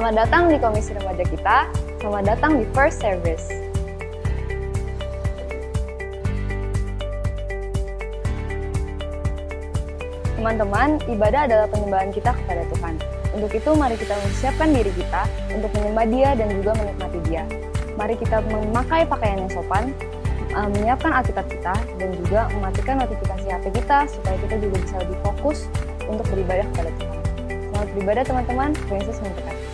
Selamat datang di Komisi Remaja kita, selamat datang di First Service. Teman-teman, ibadah adalah penyembahan kita kepada Tuhan. Untuk itu, mari kita mempersiapkan diri kita untuk menyembah Dia dan juga menikmati Dia. Mari kita memakai pakaian yang sopan, menyiapkan Alkitab kita, dan juga mematikan notifikasi HP kita supaya kita juga bisa lebih fokus untuk beribadah kepada Tuhan. Selamat beribadah teman-teman, Tuhan Yesus memberkati.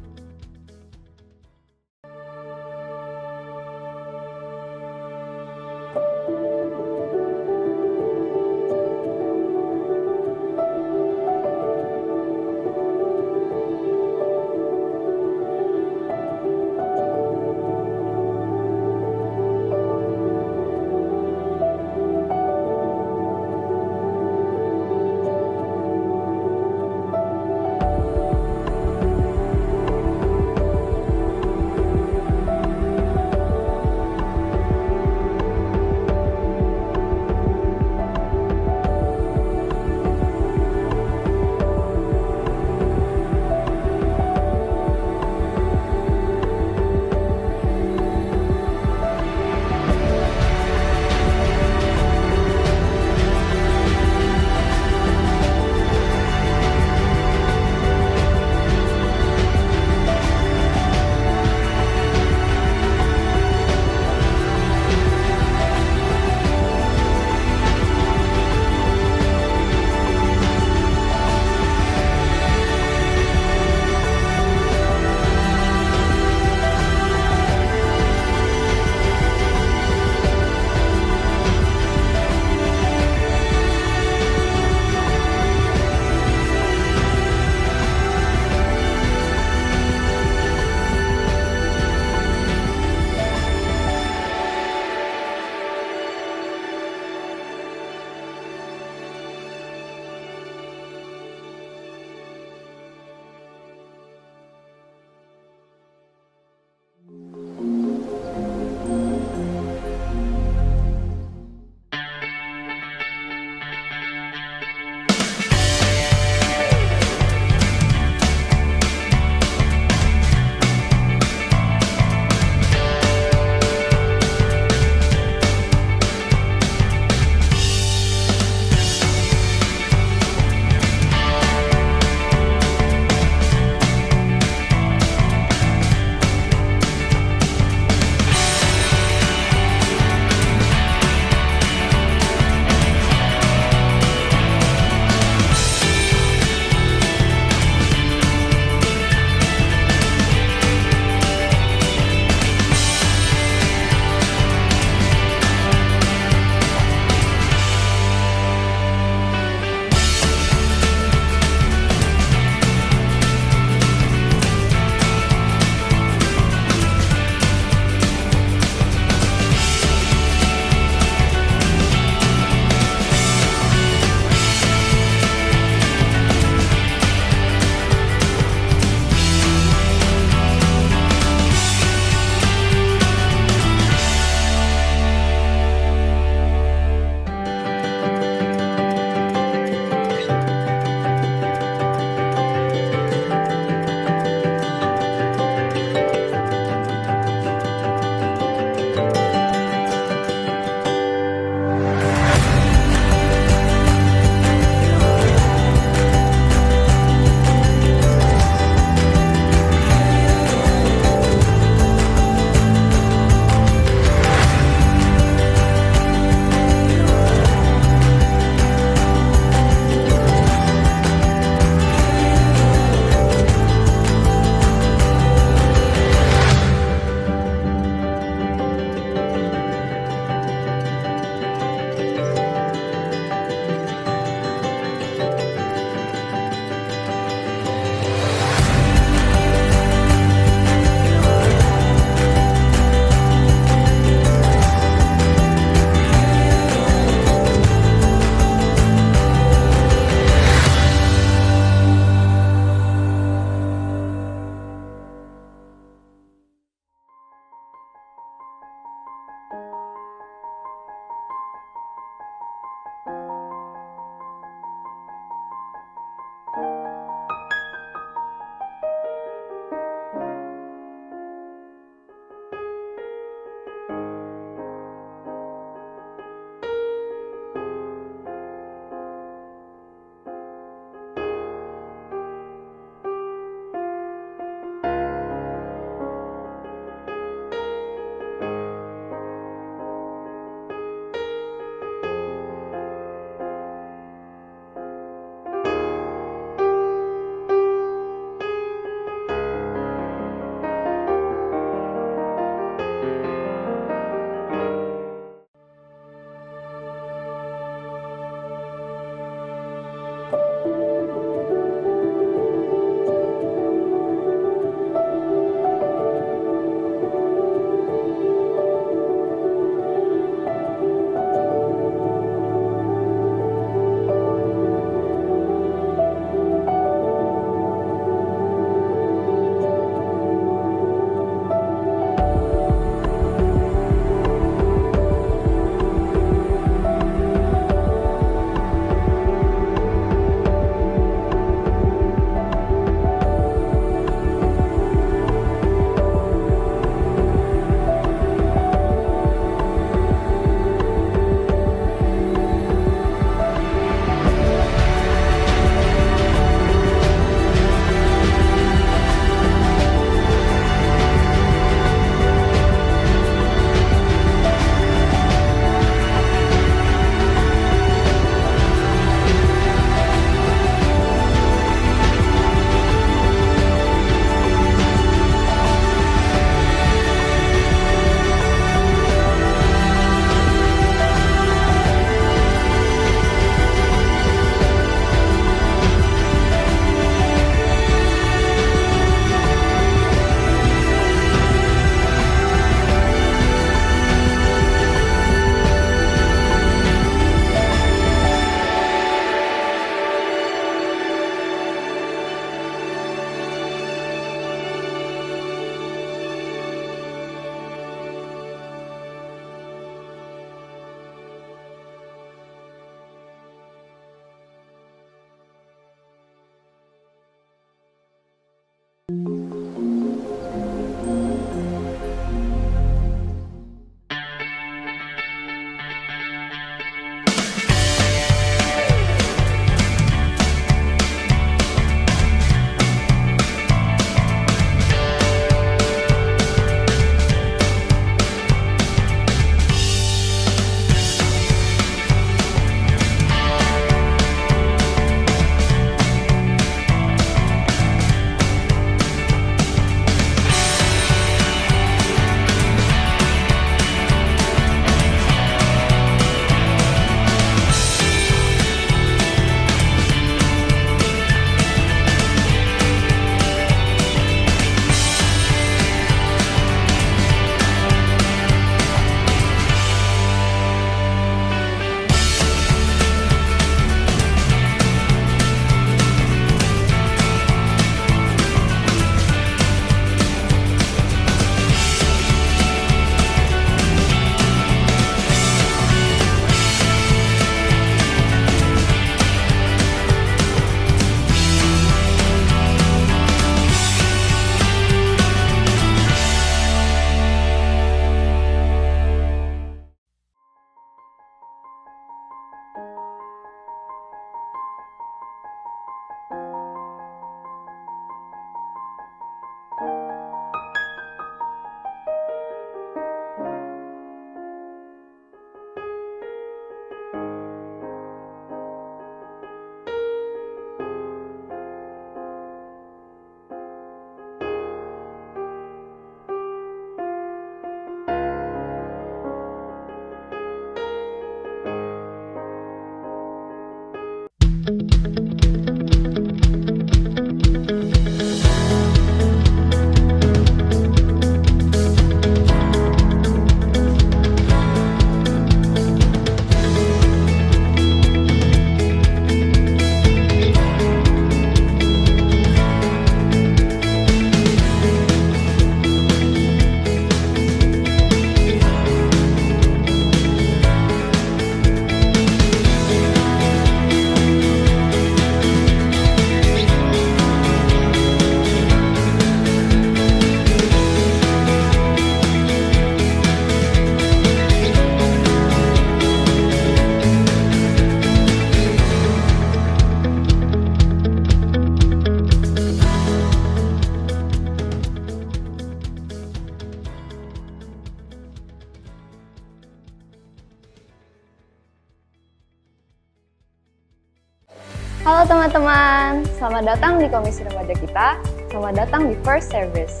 teman-teman, selamat datang di Komisi Remaja kita. Selamat datang di First Service.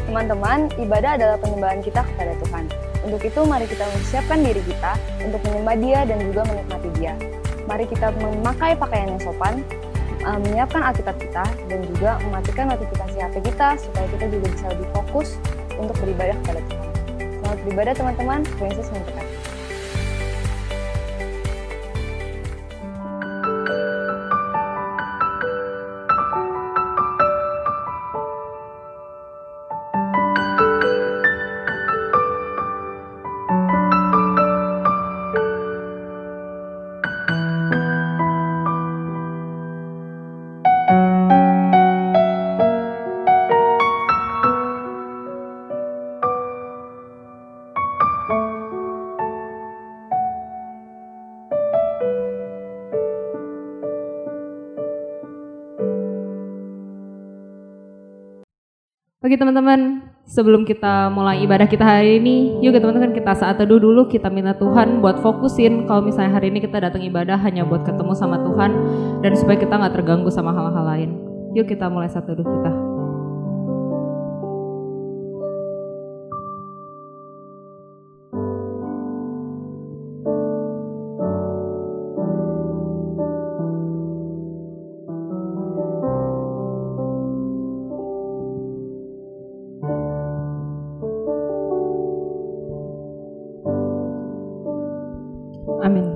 Teman-teman, ibadah adalah penyembahan kita kepada Tuhan. Untuk itu, mari kita mempersiapkan diri kita untuk menyembah Dia dan juga menikmati Dia. Mari kita memakai pakaian yang sopan, menyiapkan Alkitab kita, dan juga mematikan notifikasi HP kita supaya kita juga bisa lebih fokus untuk beribadah kepada Tuhan. Selamat beribadah teman-teman, Tuhan Yesus memberkati. Oke teman-teman, sebelum kita mulai ibadah kita hari ini, yuk teman-teman kita saat teduh dulu, kita minta Tuhan buat fokusin kalau misalnya hari ini kita datang ibadah hanya buat ketemu sama Tuhan dan supaya kita gak terganggu sama hal-hal lain. Yuk kita mulai saat teduh kita. Amin.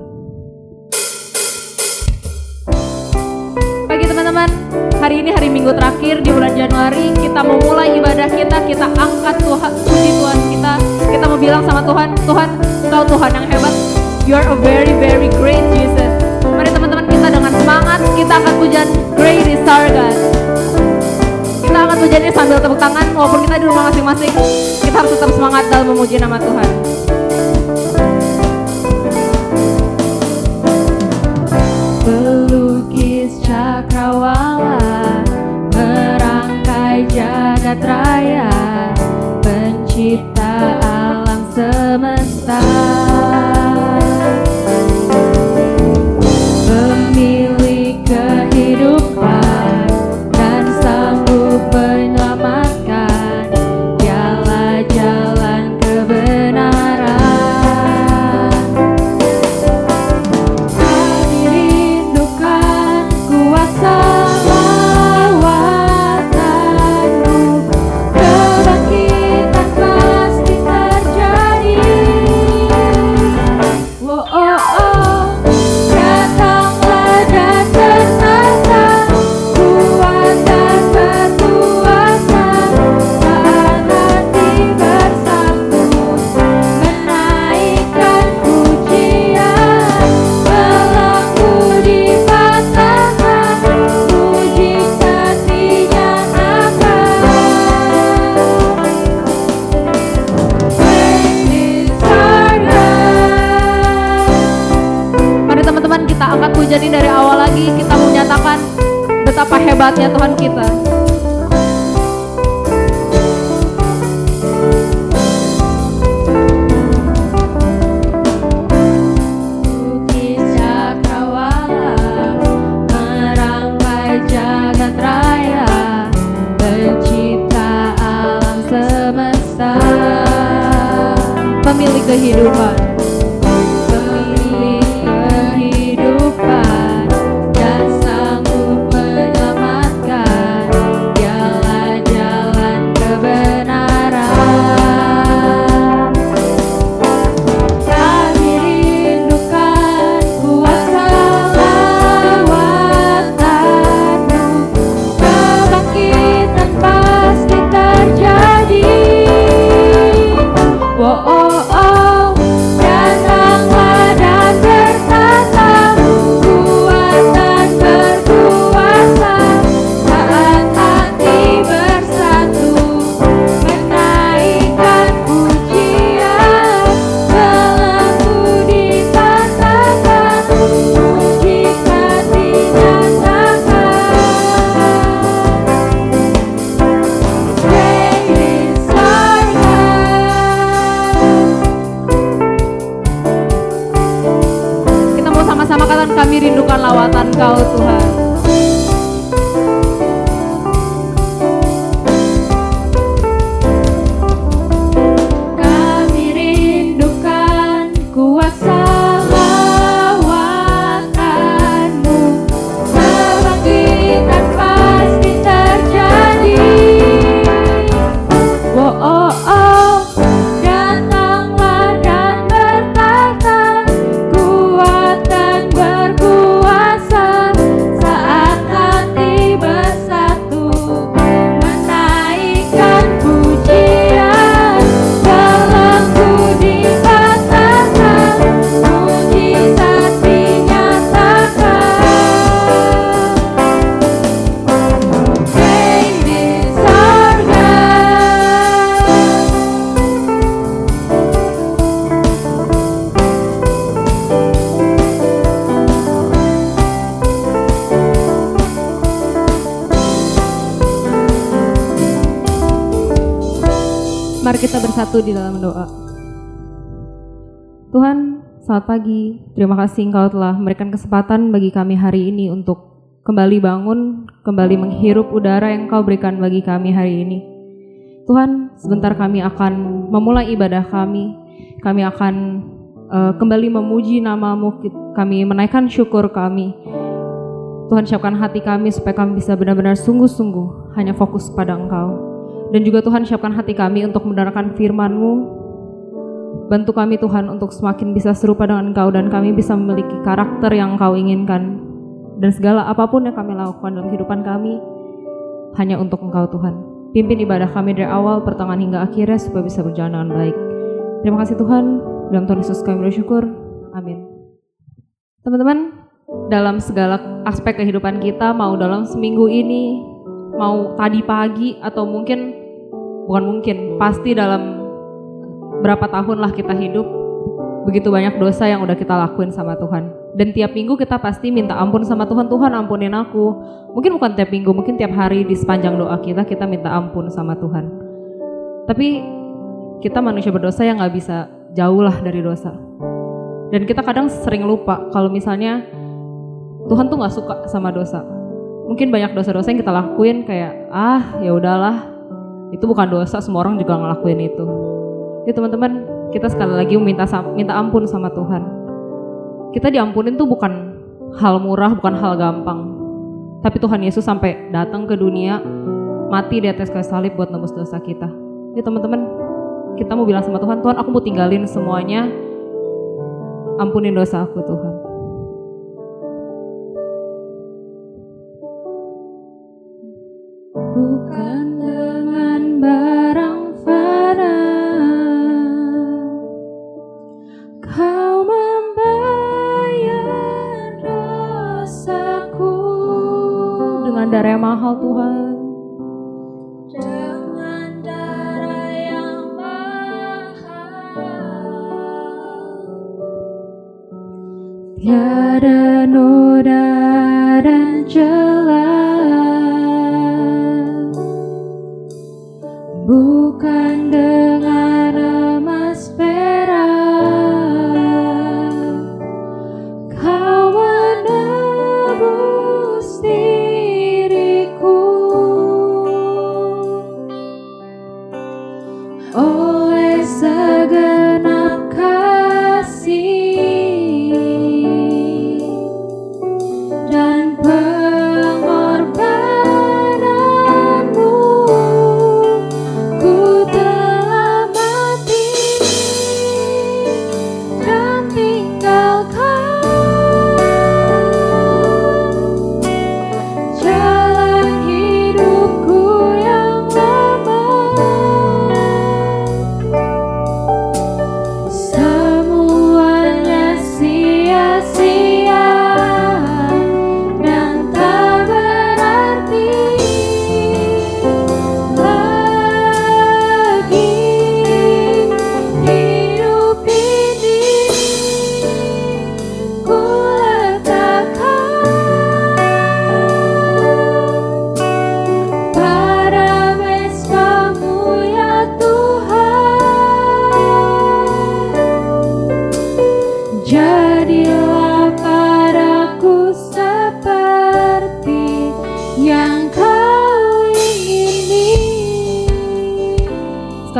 Pagi teman-teman, hari ini hari Minggu terakhir di bulan Januari. Kita mau mulai ibadah kita angkat Tuhan, puji Tuhan kita mau bilang sama Tuhan, Tuhan, Engkau Tuhan yang hebat. You are a very very great Jesus. Mari teman-teman kita dengan semangat, kita akan pujian Great is our God. Kita akan pujiannya sambil tepuk tangan, walaupun kita di rumah masing-masing, kita harus tetap semangat dalam memuji nama Tuhan. Pelukis cakrawala, merangkai jagat raya, pencipta alam semesta, pemilik kehidupan dan sanggup menyelamatkan, dialah jalan kebenaran. Jadi dari awal lagi kita menyatakan betapa hebatnya Tuhan kita. Lukis cakrawala, merangkai jagat raya, pencipta alam semesta, pemilik kehidupan. Dan sanggup menyelamatkan, dialah jalan kebenaran. Kami rindukan kuasa lawatan-Mu, kebangkitan pasti terjadi. Oh, oh, oh. Tuhan, kami rindukan lawatan Kau Tuhan. Kami rindukan kuasa lawatanmu, kebangkitan pasti terjadi. Oh, oh, oh, datanglah dan bertata, kuat dan berkuasa, saat hati bersatu, menaikkan pujian, dalamku dikatakan, mujizat dinyatakan. Reign is our God. Mari kita bersatu di dalam doa. Tuhan, selamat pagi. Terima kasih Engkau telah memberikan kesempatan bagi kami hari ini untuk kembali bangun, kembali menghirup udara yang Engkau berikan bagi kami hari ini. Tuhan, sebentar kami akan memulai ibadah kami. Kami akan kembali memuji nama-Mu, kami menaikkan syukur kami. Tuhan, siapkan hati kami supaya kami bisa benar-benar sungguh-sungguh hanya fokus pada Engkau. Dan juga Tuhan, siapkan hati kami untuk mendengarkan firman-Mu. Bantu kami Tuhan untuk semakin bisa serupa dengan Engkau dan kami bisa memiliki karakter yang Engkau inginkan. Dan segala apapun yang kami lakukan dalam kehidupan kami hanya untuk Engkau Tuhan. Pimpin ibadah kami dari awal, pertengahan hingga akhirnya supaya bisa berjalan dengan baik. Terima kasih Tuhan, dalam Tuhan Yesus kami bersyukur. Amin. Teman-teman, dalam segala aspek kehidupan kita, mau dalam seminggu ini, mau tadi pagi, atau pasti dalam berapa tahun lah kita hidup, begitu banyak dosa yang udah kita lakuin sama Tuhan. Dan tiap minggu kita pasti minta ampun sama Tuhan, Tuhan ampunin aku. Mungkin bukan tiap minggu, mungkin tiap hari di sepanjang doa kita minta ampun sama Tuhan. Tapi kita manusia berdosa yang gak bisa jauh lah dari dosa. Dan kita kadang sering lupa kalau misalnya Tuhan tuh gak suka sama dosa. Mungkin banyak dosa-dosa yang kita lakuin kayak, ya udahlah, itu bukan dosa, semua orang juga ngelakuin itu. Ya teman-teman, kita sekali lagi minta ampun sama Tuhan. Kita diampunin tuh bukan hal murah, bukan hal gampang. Tapi Tuhan Yesus sampai datang ke dunia, mati di atas kayu salib buat nebus dosa kita. Ya teman-teman, kita mau bilang sama Tuhan, Tuhan aku mau tinggalin semuanya, ampunin dosa aku Tuhan. Bukan dengan barang fana Kau membayar dosaku, dengan darah yang mahal Tuhan. Dengan darah yang mahal, tiada noda dan celah. Bukan dengan emas perak Kau menebus diriku, oleh segenap kasih dan pengorbananmu. Ku telah mati dan tinggalkan jalan hidupku yang lama. Semuanya sia-sia dan tak berarti lagi. Hidup ini ku letakkan pada mesbah-Mu ya Tuhan. Jadilah pada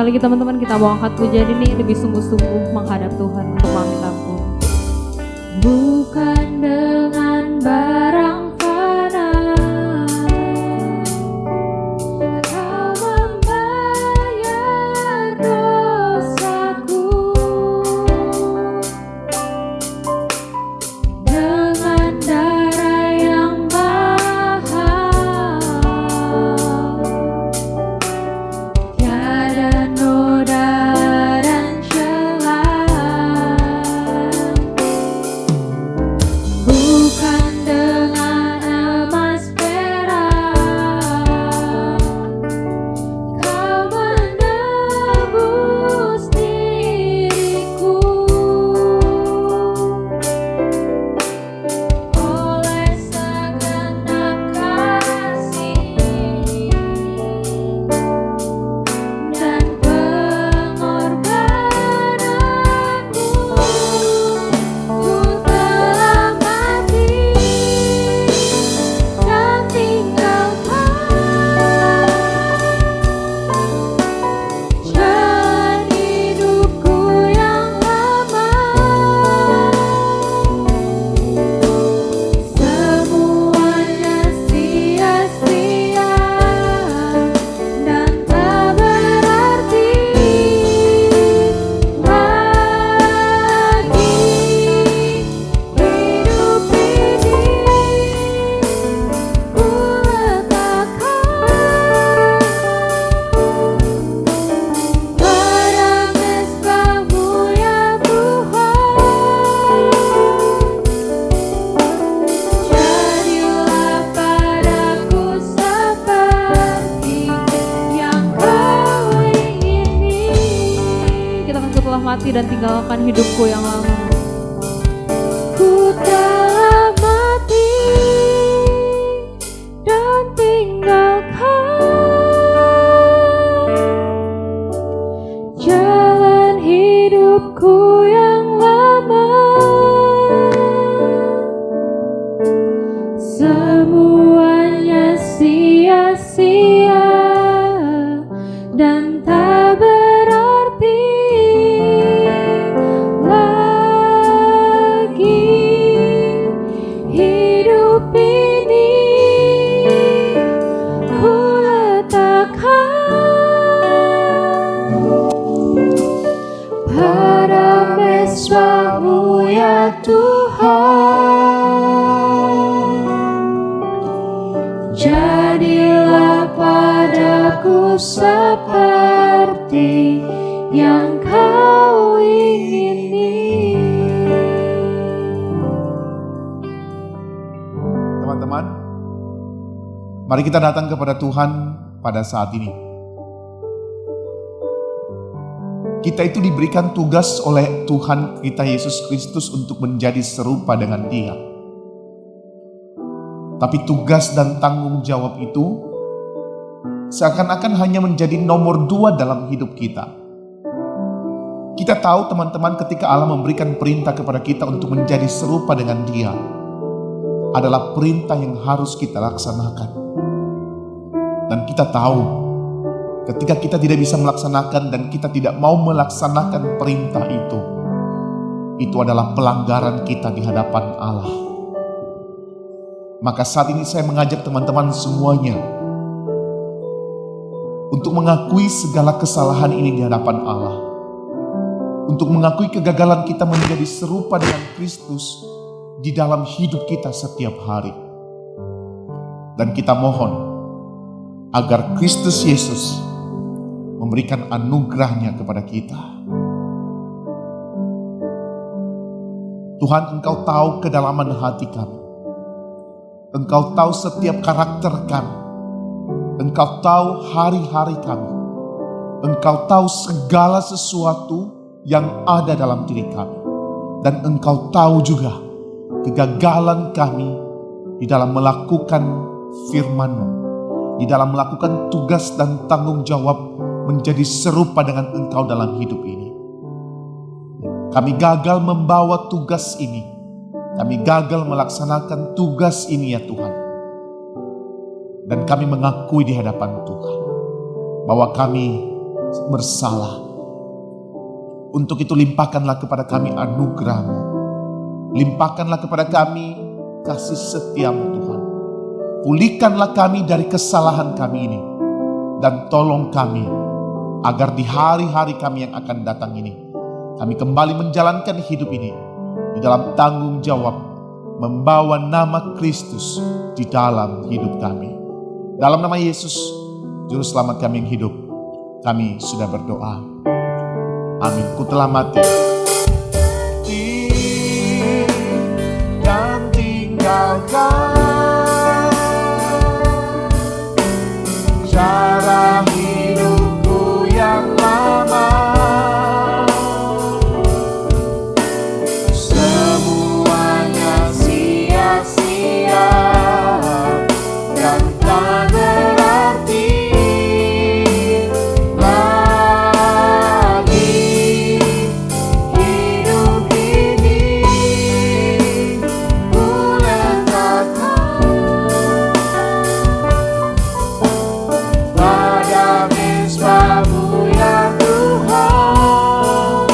sekali lagi teman-teman, kita mau angkat pujian ini lebih sungguh-sungguh menghadap Tuhan untuk meminta ampun. Bukan dengan barang fana Kau membayar dosaku, dengan darah yang mahal tiada noda dan celah. Bukan dengan emas perak Kau menebus diriku, oleh segenap kasih dan pengorbananmu. Ku telah mati dan tinggalkan jalan hidupku yang lama. Semuanya sia-sia dan tak berarti lagi. Hidup ini ku letakkan pada mezbah-Mu ya Tuhan. Jadilah padaku seperti yang Kau ingini. Kita kan telah mati dan tinggalkan hidupku yang lama. Ku telah mati dan tinggalkan jalan hidupku yang lama. Semuanya sia-sia dan tak berarti lagi. Hidup ini ku letakkan pada mezbah-Mu ya Tuhan. Jadilah padaku seperti yang Kau ingini. Teman-teman, mari kita datang kepada Tuhan pada saat ini. Kita itu diberikan tugas oleh Tuhan kita Yesus Kristus untuk menjadi serupa dengan Dia. Tapi tugas dan tanggung jawab itu seakan-akan hanya menjadi nomor 2 dalam hidup kita. Kita tahu teman-teman, ketika Allah memberikan perintah kepada kita untuk menjadi serupa dengan Dia, adalah perintah yang harus kita laksanakan. Dan kita tahu, ketika kita tidak bisa melaksanakan dan kita tidak mau melaksanakan perintah itu adalah pelanggaran kita di hadapan Allah. Maka saat ini saya mengajak teman-teman semuanya untuk mengakui segala kesalahan ini di hadapan Allah. Untuk mengakui kegagalan kita menjadi serupa dengan Kristus di dalam hidup kita setiap hari. Dan kita mohon agar Kristus Yesus memberikan anugerahnya kepada kita. Tuhan, Engkau tahu kedalaman hati kami. Engkau tahu setiap karakter kami. Engkau tahu hari-hari kami. Engkau tahu segala sesuatu yang ada dalam diri kami. Dan Engkau tahu juga kegagalan kami di dalam melakukan firman-Mu, di dalam melakukan tugas dan tanggung jawab menjadi serupa dengan Engkau dalam hidup ini. Kami gagal membawa tugas ini. Kami gagal melaksanakan tugas ini ya Tuhan. Dan kami mengakui di hadapan Tuhan bahwa kami bersalah. Untuk itu limpahkanlah kepada kami anugerah-Mu. Limpahkanlah kepada kami kasih setia-Mu Tuhan. Pulihkanlah kami dari kesalahan kami ini. Dan tolong kami agar di hari-hari kami yang akan datang ini, kami kembali menjalankan hidup ini di dalam tanggung jawab membawa nama Kristus di dalam hidup kami. Dalam nama Yesus, Juru Selamat kami yang hidup, kami sudah berdoa. Amin. Ku telah mati dan tinggalkan cara hidupku yang lama. Semuanya sia-sia dan tak berarti lagi. Hidup ini ku letakkan pada mezbah-Mu ya Tuhan.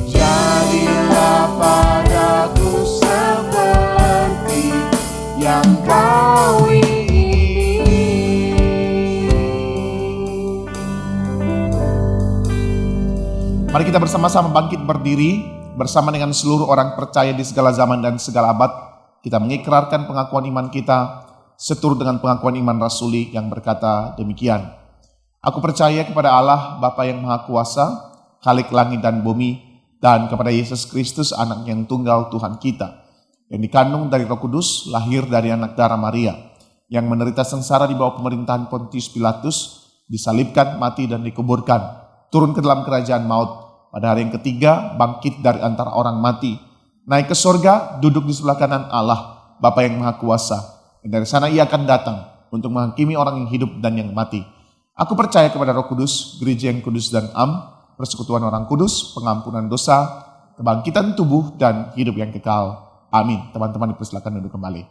Jadilah padaku seperti yang Kau ingin. Mari kita bersama-sama bangkit berdiri bersama dengan seluruh orang percaya di segala zaman dan segala abad. Kita mengikrarkan pengakuan iman kita seturut dengan pengakuan iman rasuli yang berkata demikian. Aku percaya kepada Allah Bapa yang Maha Kuasa, Khalik langit dan bumi, dan kepada Yesus Kristus anak yang tunggal Tuhan kita, yang dikandung dari Roh Kudus, lahir dari anak darah Maria, yang menderita sengsara di bawah pemerintahan Pontius Pilatus, disalibkan, mati dan dikuburkan, turun ke dalam kerajaan maut, pada hari yang ketiga bangkit dari antara orang mati, naik ke sorga, duduk di sebelah kanan Allah Bapa yang Maha Kuasa, dan dari sana Ia akan datang untuk menghakimi orang yang hidup dan yang mati. Aku percaya kepada Roh Kudus, gereja yang kudus dan am, persekutuan orang kudus, pengampunan dosa, kebangkitan tubuh dan hidup yang kekal. Amin. Teman-teman dipersilakan duduk kembali.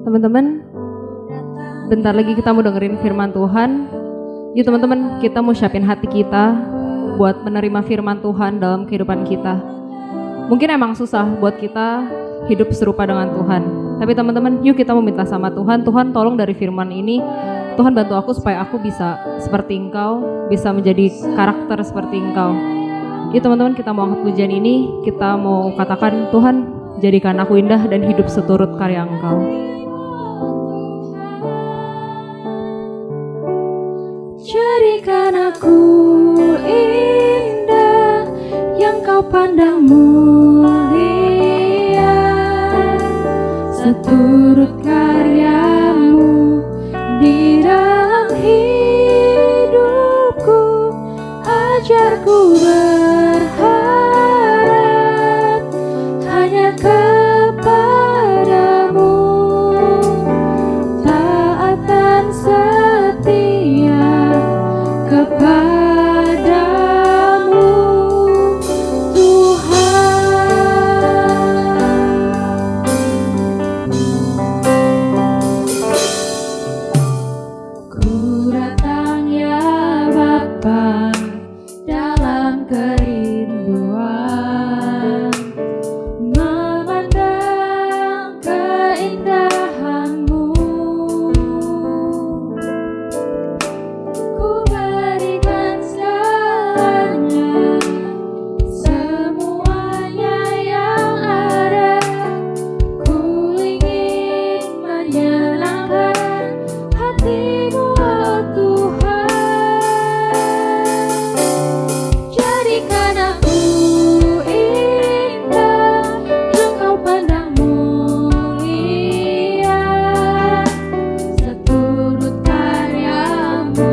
Teman-teman, bentar lagi kita mau dengerin firman Tuhan. Yuk teman-teman, kita mau siapin hati kita buat menerima firman Tuhan dalam kehidupan kita. Mungkin emang susah buat kita hidup serupa dengan Tuhan. Tapi teman-teman, yuk kita mau minta sama Tuhan, Tuhan tolong dari firman ini, Tuhan bantu aku supaya aku bisa seperti Engkau, bisa menjadi karakter seperti Engkau. Yuk teman-teman, kita mau angkat pujian ini, kita mau katakan, Tuhan jadikan aku indah dan hidup seturut karya Engkau. Jadikan aku indah yang Kau pandang mulia, seturut karya-Mu di dalam hidupku. Ajarku berharap hanya kepadamu, taat dan setia kepadamu Tuhan. Ku datang ya Bapa dalam kerinduan, memandang keindahan-Mu. Ku berikan segalanya, semuanya yang ada. Ku ingin menyenangkan hati-Mu, oh Tuhan. Jadikan aku indah yang Kau pandang mulia, seturut karya-Mu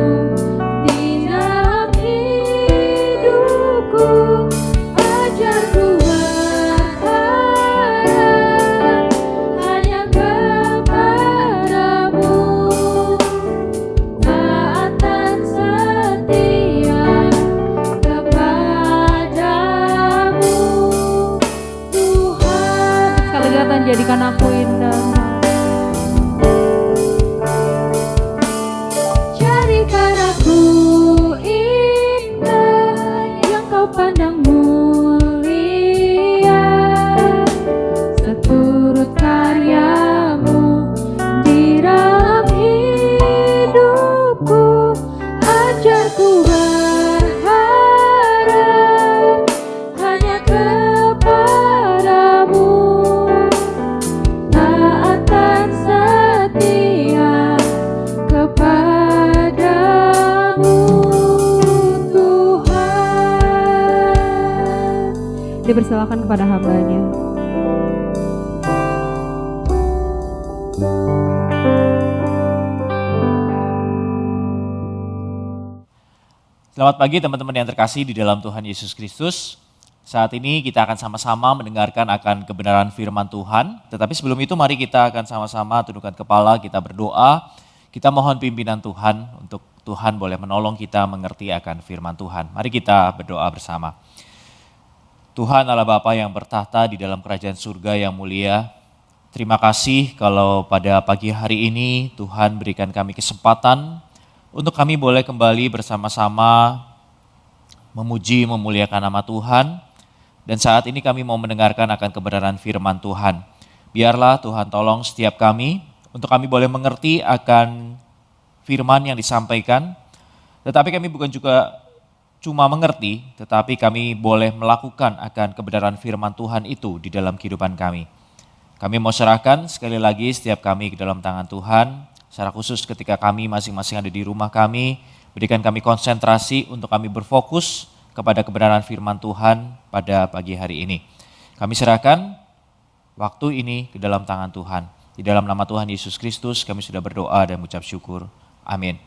di dalam hidupku. Ajarku berharap hanya kepadamu, taat dan setia kepadamu Tuhan. Sekali lagi jadikan aku indah. Dipersilakan kepada hambanya. Selamat pagi teman-teman yang terkasih di dalam Tuhan Yesus Kristus. Saat ini kita akan sama-sama mendengarkan akan kebenaran firman Tuhan. Tetapi sebelum itu mari kita akan sama-sama tundukkan kepala, kita berdoa. Kita mohon pimpinan Tuhan untuk Tuhan boleh menolong kita mengerti akan firman Tuhan. Mari kita berdoa bersama. Tuhan Allah Bapa yang bertahta di dalam kerajaan surga yang mulia. Terima kasih kalau pada pagi hari ini Tuhan berikan kami kesempatan untuk kami boleh kembali bersama-sama memuji, memuliakan nama Tuhan. Dan saat ini kami mau mendengarkan akan kebenaran firman Tuhan. Biarlah Tuhan tolong setiap kami, untuk kami boleh mengerti akan firman yang disampaikan. Tetapi kami bukan juga cuma mengerti, tetapi kami boleh melakukan akan kebenaran firman Tuhan itu di dalam kehidupan kami. Kami mau serahkan sekali lagi setiap kami ke dalam tangan Tuhan. Secara khusus ketika kami masing-masing ada di rumah kami, berikan kami konsentrasi untuk kami berfokus kepada kebenaran firman Tuhan pada pagi hari ini. Kami serahkan waktu ini ke dalam tangan Tuhan. Di dalam nama Tuhan Yesus Kristus kami sudah berdoa dan mengucap syukur. Amin.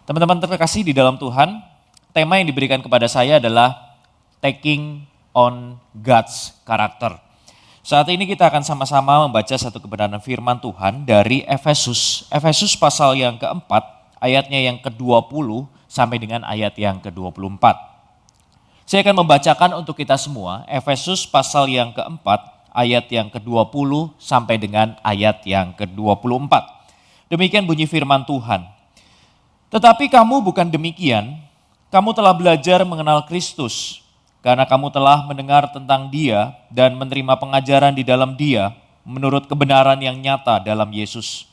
Teman-teman terkasih di dalam Tuhan, tema yang diberikan kepada saya adalah Taking on God's Character. Saat ini kita akan sama-sama membaca satu kebenaran firman Tuhan dari Efesus. Efesus pasal yang keempat, ayatnya yang ke-20 sampai dengan ayat yang ke-24. Saya akan membacakan untuk kita semua, Efesus pasal yang keempat, ayat yang ke-20 sampai dengan ayat yang ke-24. Demikian bunyi firman Tuhan. Tetapi kamu bukan demikian, kamu telah belajar mengenal Kristus, karena kamu telah mendengar tentang Dia dan menerima pengajaran di dalam Dia menurut kebenaran yang nyata dalam Yesus.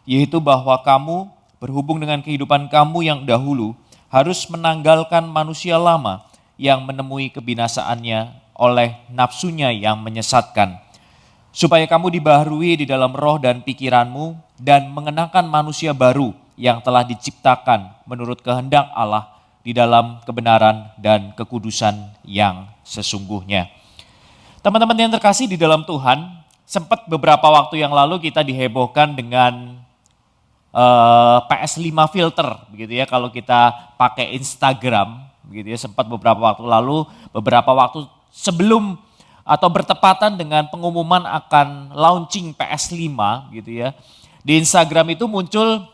Yaitu bahwa kamu berhubung dengan kehidupan kamu yang dahulu harus menanggalkan manusia lama yang menemui kebinasaannya oleh nafsunya yang menyesatkan. Supaya kamu dibaharui di dalam roh dan pikiranmu dan mengenakan manusia baru yang telah diciptakan menurut kehendak Allah di dalam kebenaran dan kekudusan yang sesungguhnya. Teman-teman yang terkasih di dalam Tuhan, sempat beberapa waktu yang lalu kita dihebohkan dengan PS5 filter, begitu ya. Kalau kita pakai Instagram, begitu ya, sempat beberapa waktu lalu, beberapa waktu sebelum atau bertepatan dengan pengumuman akan launching PS5, gitu ya. Di Instagram itu muncul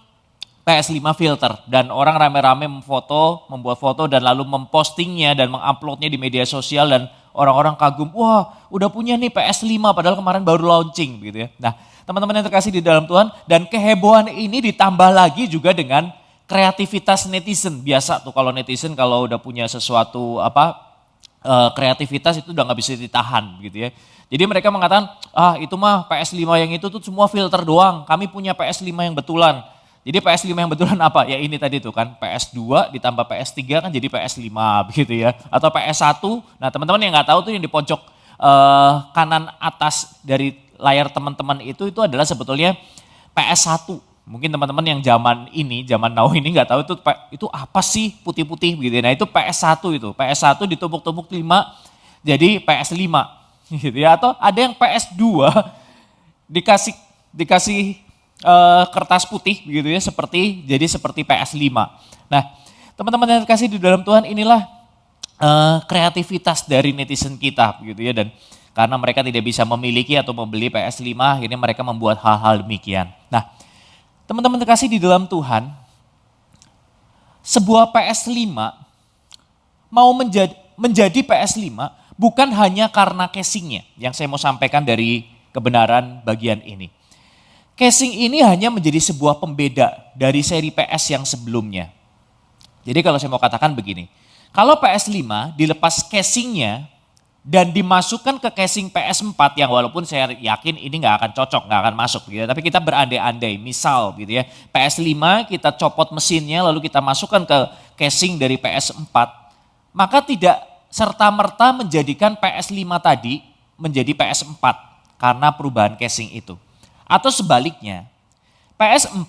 PS5 filter dan orang rame-rame membuat foto dan lalu mempostingnya dan menguploadnya di media sosial dan orang-orang kagum, wah udah punya nih PS5 padahal kemarin baru launching begitu ya. Nah teman-teman yang terkasih di dalam Tuhan, dan kehebohan ini ditambah lagi juga dengan kreativitas netizen. Biasa tuh kalau netizen kalau udah punya sesuatu kreativitas itu udah gak bisa ditahan gitu ya. Jadi mereka mengatakan, itu mah PS5 yang itu tuh semua filter doang, kami punya PS5 yang betulan. Jadi PS5 yang betulan apa? Ya ini tadi tuh kan, PS2 ditambah PS3 kan jadi PS5 begitu ya. Atau PS1, nah teman-teman yang gak tahu tuh yang di pojok kanan atas dari layar teman-teman itu adalah sebetulnya PS1. Mungkin teman-teman yang zaman now ini gak tahu itu apa sih putih-putih begitu. Nah itu PS1 itu, PS1 ditumpuk-tumpuk 5 jadi PS5 gitu ya. Atau ada yang PS2 dikasih kertas putih begitu ya, seperti PS5. Nah, teman-teman yang terkasih di dalam Tuhan, inilah kreativitas dari netizen kita begitu ya, dan karena mereka tidak bisa memiliki atau membeli PS5, akhirnya mereka membuat hal-hal demikian. Nah, teman-teman terkasih di dalam Tuhan, sebuah PS5 mau menjadi PS5 bukan hanya karena casingnya, yang saya mau sampaikan dari kebenaran bagian ini. Casing ini hanya menjadi sebuah pembeda dari seri PS yang sebelumnya. Jadi kalau saya mau katakan begini, kalau PS5 dilepas casingnya dan dimasukkan ke casing PS4 yang walaupun saya yakin ini nggak akan cocok, nggak akan masuk gitu, tapi kita berandai-andai, misal gitu ya, PS5 kita copot mesinnya lalu kita masukkan ke casing dari PS4, maka tidak serta-merta menjadikan PS5 tadi menjadi PS4 karena perubahan casing itu. Atau sebaliknya, PS4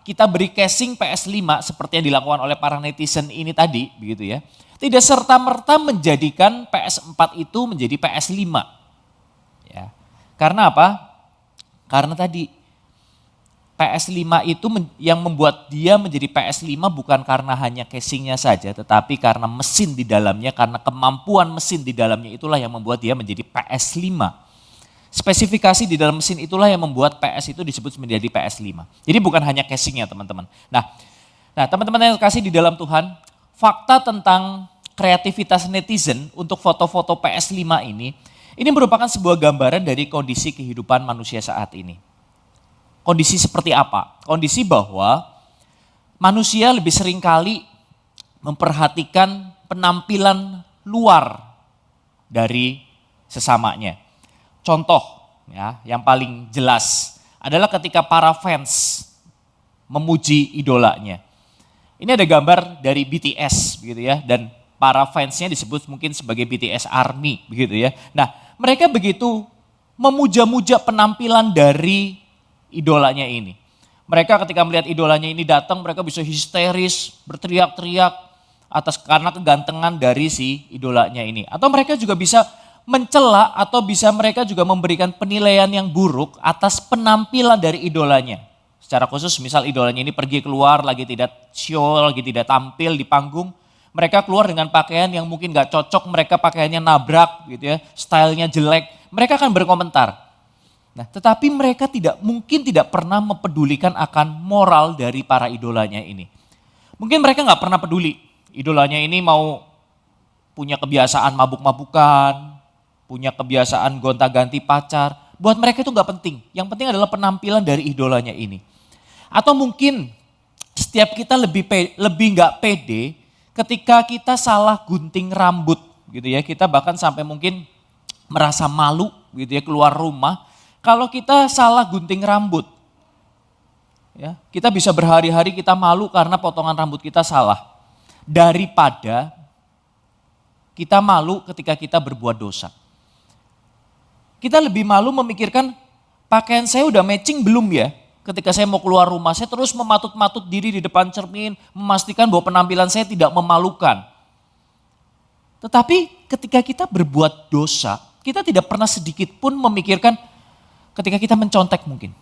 kita beri casing PS5 seperti yang dilakukan oleh para netizen ini tadi, begitu ya. Tidak serta-merta menjadikan PS4 itu menjadi PS5. Ya. Karena apa? Karena tadi PS5 itu yang membuat dia menjadi PS5 bukan karena hanya casingnya saja, tetapi karena mesin di dalamnya, karena kemampuan mesin di dalamnya itulah yang membuat dia menjadi PS5. Spesifikasi di dalam mesin itulah yang membuat PS itu disebut menjadi PS5. Jadi bukan hanya casingnya teman-teman. Nah teman-teman yang kasih di dalam Tuhan, fakta tentang kreativitas netizen untuk foto-foto PS5 ini merupakan sebuah gambaran dari kondisi kehidupan manusia saat ini. Kondisi seperti apa? Kondisi bahwa manusia lebih seringkali memperhatikan penampilan luar dari sesamanya. Contoh ya, yang paling jelas adalah ketika para fans memuji idolanya. Ini ada gambar dari BTS begitu ya, dan para fansnya disebut mungkin sebagai BTS Army begitu ya. Nah, mereka begitu memuja-muja penampilan dari idolanya ini. Mereka ketika melihat idolanya ini datang, mereka bisa histeris, berteriak-teriak karena kegantengan dari si idolanya ini. Atau mereka juga bisa mencela atau bisa mereka juga memberikan penilaian yang buruk atas penampilan dari idolanya. Secara khusus misal idolanya ini pergi keluar lagi tidak show, lagi tidak tampil di panggung, mereka keluar dengan pakaian yang mungkin gak cocok, mereka pakaiannya nabrak gitu ya, stylenya jelek, mereka akan berkomentar. Nah, tetapi mereka mungkin tidak pernah mempedulikan akan moral dari para idolanya ini. Mungkin mereka nggak pernah peduli, idolanya ini mau punya kebiasaan mabuk-mabukan, punya kebiasaan gonta-ganti pacar. Buat mereka itu nggak penting, yang penting adalah penampilan dari idolanya ini. Atau mungkin setiap kita lebih nggak pede ketika kita salah gunting rambut gitu ya. Kita bahkan sampai mungkin merasa malu gitu ya keluar rumah. Kalau kita salah gunting rambut, ya, kita bisa berhari-hari kita malu karena potongan rambut kita salah. Daripada kita malu ketika kita berbuat dosa. Kita lebih malu memikirkan pakaian saya udah matching belum ya? Ketika saya mau keluar rumah, saya terus mematut-matut diri di depan cermin, memastikan bahwa penampilan saya tidak memalukan. Tetapi ketika kita berbuat dosa, kita tidak pernah sedikit pun memikirkan ketika kita mencontek mungkin.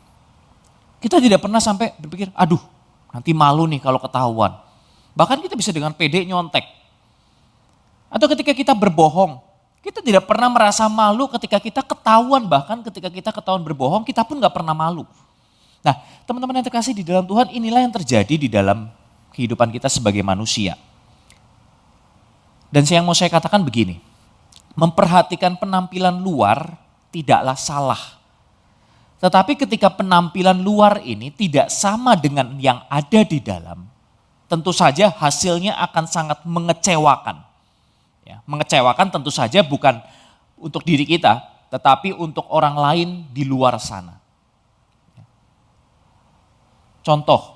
Kita tidak pernah sampai berpikir, aduh nanti malu nih kalau ketahuan. Bahkan kita bisa dengan pede nyontek. Atau ketika kita berbohong, kita tidak pernah merasa malu ketika kita ketahuan. Bahkan ketika kita ketahuan berbohong, kita pun gak pernah malu. Nah teman-teman yang terkasih di dalam Tuhan, inilah yang terjadi di dalam kehidupan kita sebagai manusia. Dan yang mau saya katakan begini, memperhatikan penampilan luar tidaklah salah. Tetapi ketika penampilan luar ini tidak sama dengan yang ada di dalam, tentu saja hasilnya akan sangat mengecewakan. Ya, mengecewakan tentu saja bukan untuk diri kita, tetapi untuk orang lain di luar sana. Contoh,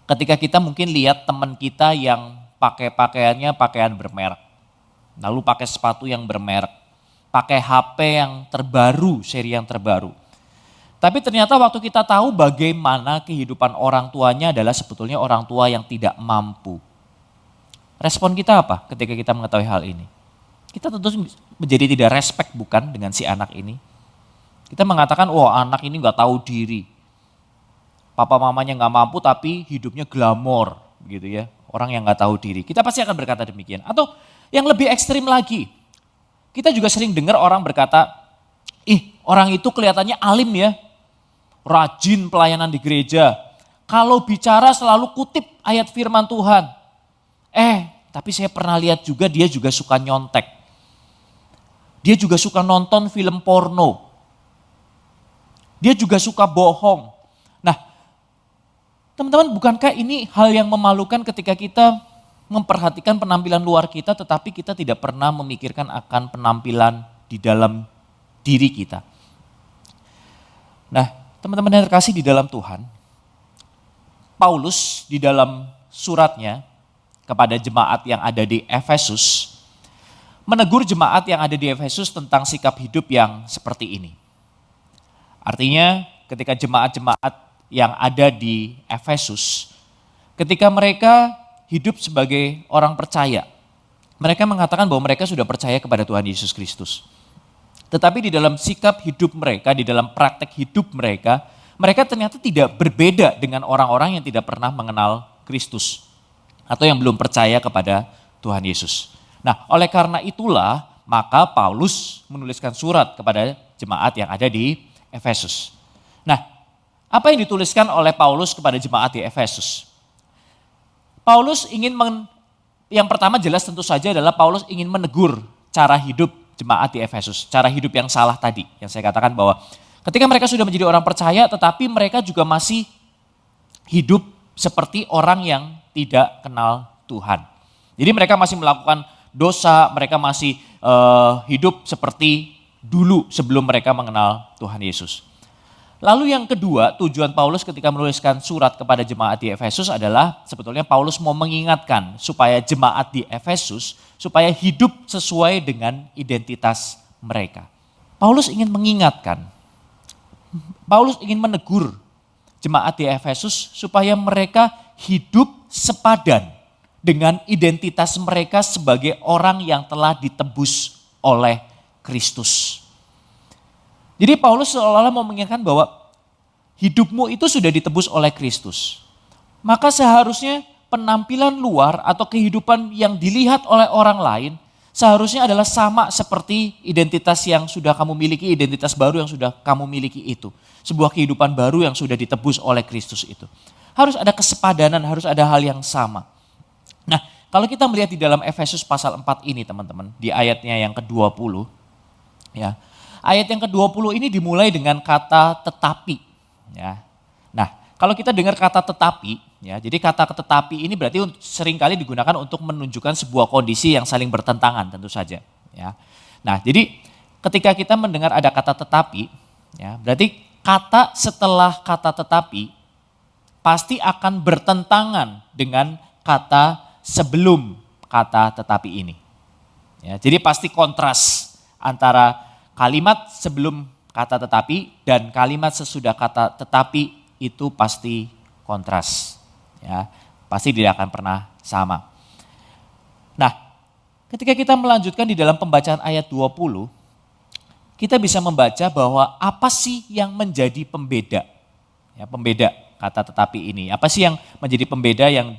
ketika kita mungkin lihat teman kita yang pakai pakaiannya pakaian bermerek, lalu pakai sepatu yang bermerek, pakai HP yang terbaru, seri yang terbaru. Tapi ternyata waktu kita tahu bagaimana kehidupan orang tuanya adalah sebetulnya orang tua yang tidak mampu. Respon kita apa ketika kita mengetahui hal ini? Kita tentu menjadi tidak respect bukan dengan si anak ini. Kita mengatakan, wah anak ini gak tahu diri. Papa mamanya gak mampu tapi hidupnya glamor gitu ya. Orang yang gak tahu diri. Kita pasti akan berkata demikian. Atau yang lebih ekstrim lagi. Kita juga sering dengar orang berkata, orang itu kelihatannya alim ya. Rajin pelayanan di gereja. Kalau bicara selalu kutip ayat firman Tuhan. Tapi saya pernah lihat juga dia juga suka nyontek. Dia juga suka nonton film porno. Dia juga suka bohong. Nah, teman-teman bukankah ini hal yang memalukan ketika kita memperhatikan penampilan luar kita tetapi kita tidak pernah memikirkan akan penampilan di dalam diri kita. Nah, teman-teman yang terkasih di dalam Tuhan, Paulus di dalam suratnya kepada jemaat yang ada di Efesus, menegur jemaat yang ada di Efesus tentang sikap hidup yang seperti ini. Artinya ketika jemaat-jemaat yang ada di Efesus, ketika mereka hidup sebagai orang percaya, mereka mengatakan bahwa mereka sudah percaya kepada Tuhan Yesus Kristus. Tetapi di dalam sikap hidup mereka, di dalam praktek hidup mereka, mereka ternyata tidak berbeda dengan orang-orang yang tidak pernah mengenal Kristus atau yang belum percaya kepada Tuhan Yesus. Nah, oleh karena itulah maka Paulus menuliskan surat kepada jemaat yang ada di Efesus. Nah, apa yang dituliskan oleh Paulus kepada jemaat di Efesus? Paulus yang pertama jelas tentu saja adalah Paulus ingin menegur cara hidup jemaat di Efesus, cara hidup yang salah tadi, yang saya katakan bahwa ketika mereka sudah menjadi orang percaya, tetapi mereka juga masih hidup seperti orang yang tidak kenal Tuhan. Jadi mereka masih melakukan dosa, mereka masih hidup seperti dulu sebelum mereka mengenal Tuhan Yesus. Lalu yang kedua, tujuan Paulus ketika menuliskan surat kepada jemaat di Efesus adalah sebetulnya Paulus mau mengingatkan supaya jemaat di Efesus supaya hidup sesuai dengan identitas mereka. Paulus ingin mengingatkan, Paulus ingin menegur jemaat di Efesus supaya mereka hidup sepadan dengan identitas mereka sebagai orang yang telah ditebus oleh Kristus. Jadi Paulus seolah-olah mau mengingatkan bahwa hidupmu itu sudah ditebus oleh Kristus. Maka seharusnya penampilan luar atau kehidupan yang dilihat oleh orang lain seharusnya adalah sama seperti identitas yang sudah kamu miliki, identitas baru yang sudah kamu miliki itu. Sebuah kehidupan baru yang sudah ditebus oleh Kristus itu. Harus ada kesepadanan, harus ada hal yang sama. Nah, kalau kita melihat di dalam Efesus pasal 4 ini teman-teman, di ayatnya yang ke-20, ya. Ayat yang ke-20 ini dimulai dengan kata tetapi. Ya. Nah, kalau kita dengar kata tetapi, ya, jadi kata tetapi ini berarti seringkali digunakan untuk menunjukkan sebuah kondisi yang saling bertentangan tentu saja. Ya. Nah, jadi ketika kita mendengar ada kata tetapi, ya, berarti kata setelah kata tetapi pasti akan bertentangan dengan kata sebelum kata tetapi ini. Ya, jadi pasti kontras antara kalimat sebelum kata tetapi dan kalimat sesudah kata tetapi itu pasti kontras. Ya, pasti tidak akan pernah sama. Nah, ketika kita melanjutkan di dalam pembacaan ayat 20, kita bisa membaca bahwa apa sih yang menjadi pembeda? Ya, pembeda kata tetapi ini. Apa sih yang menjadi pembeda yang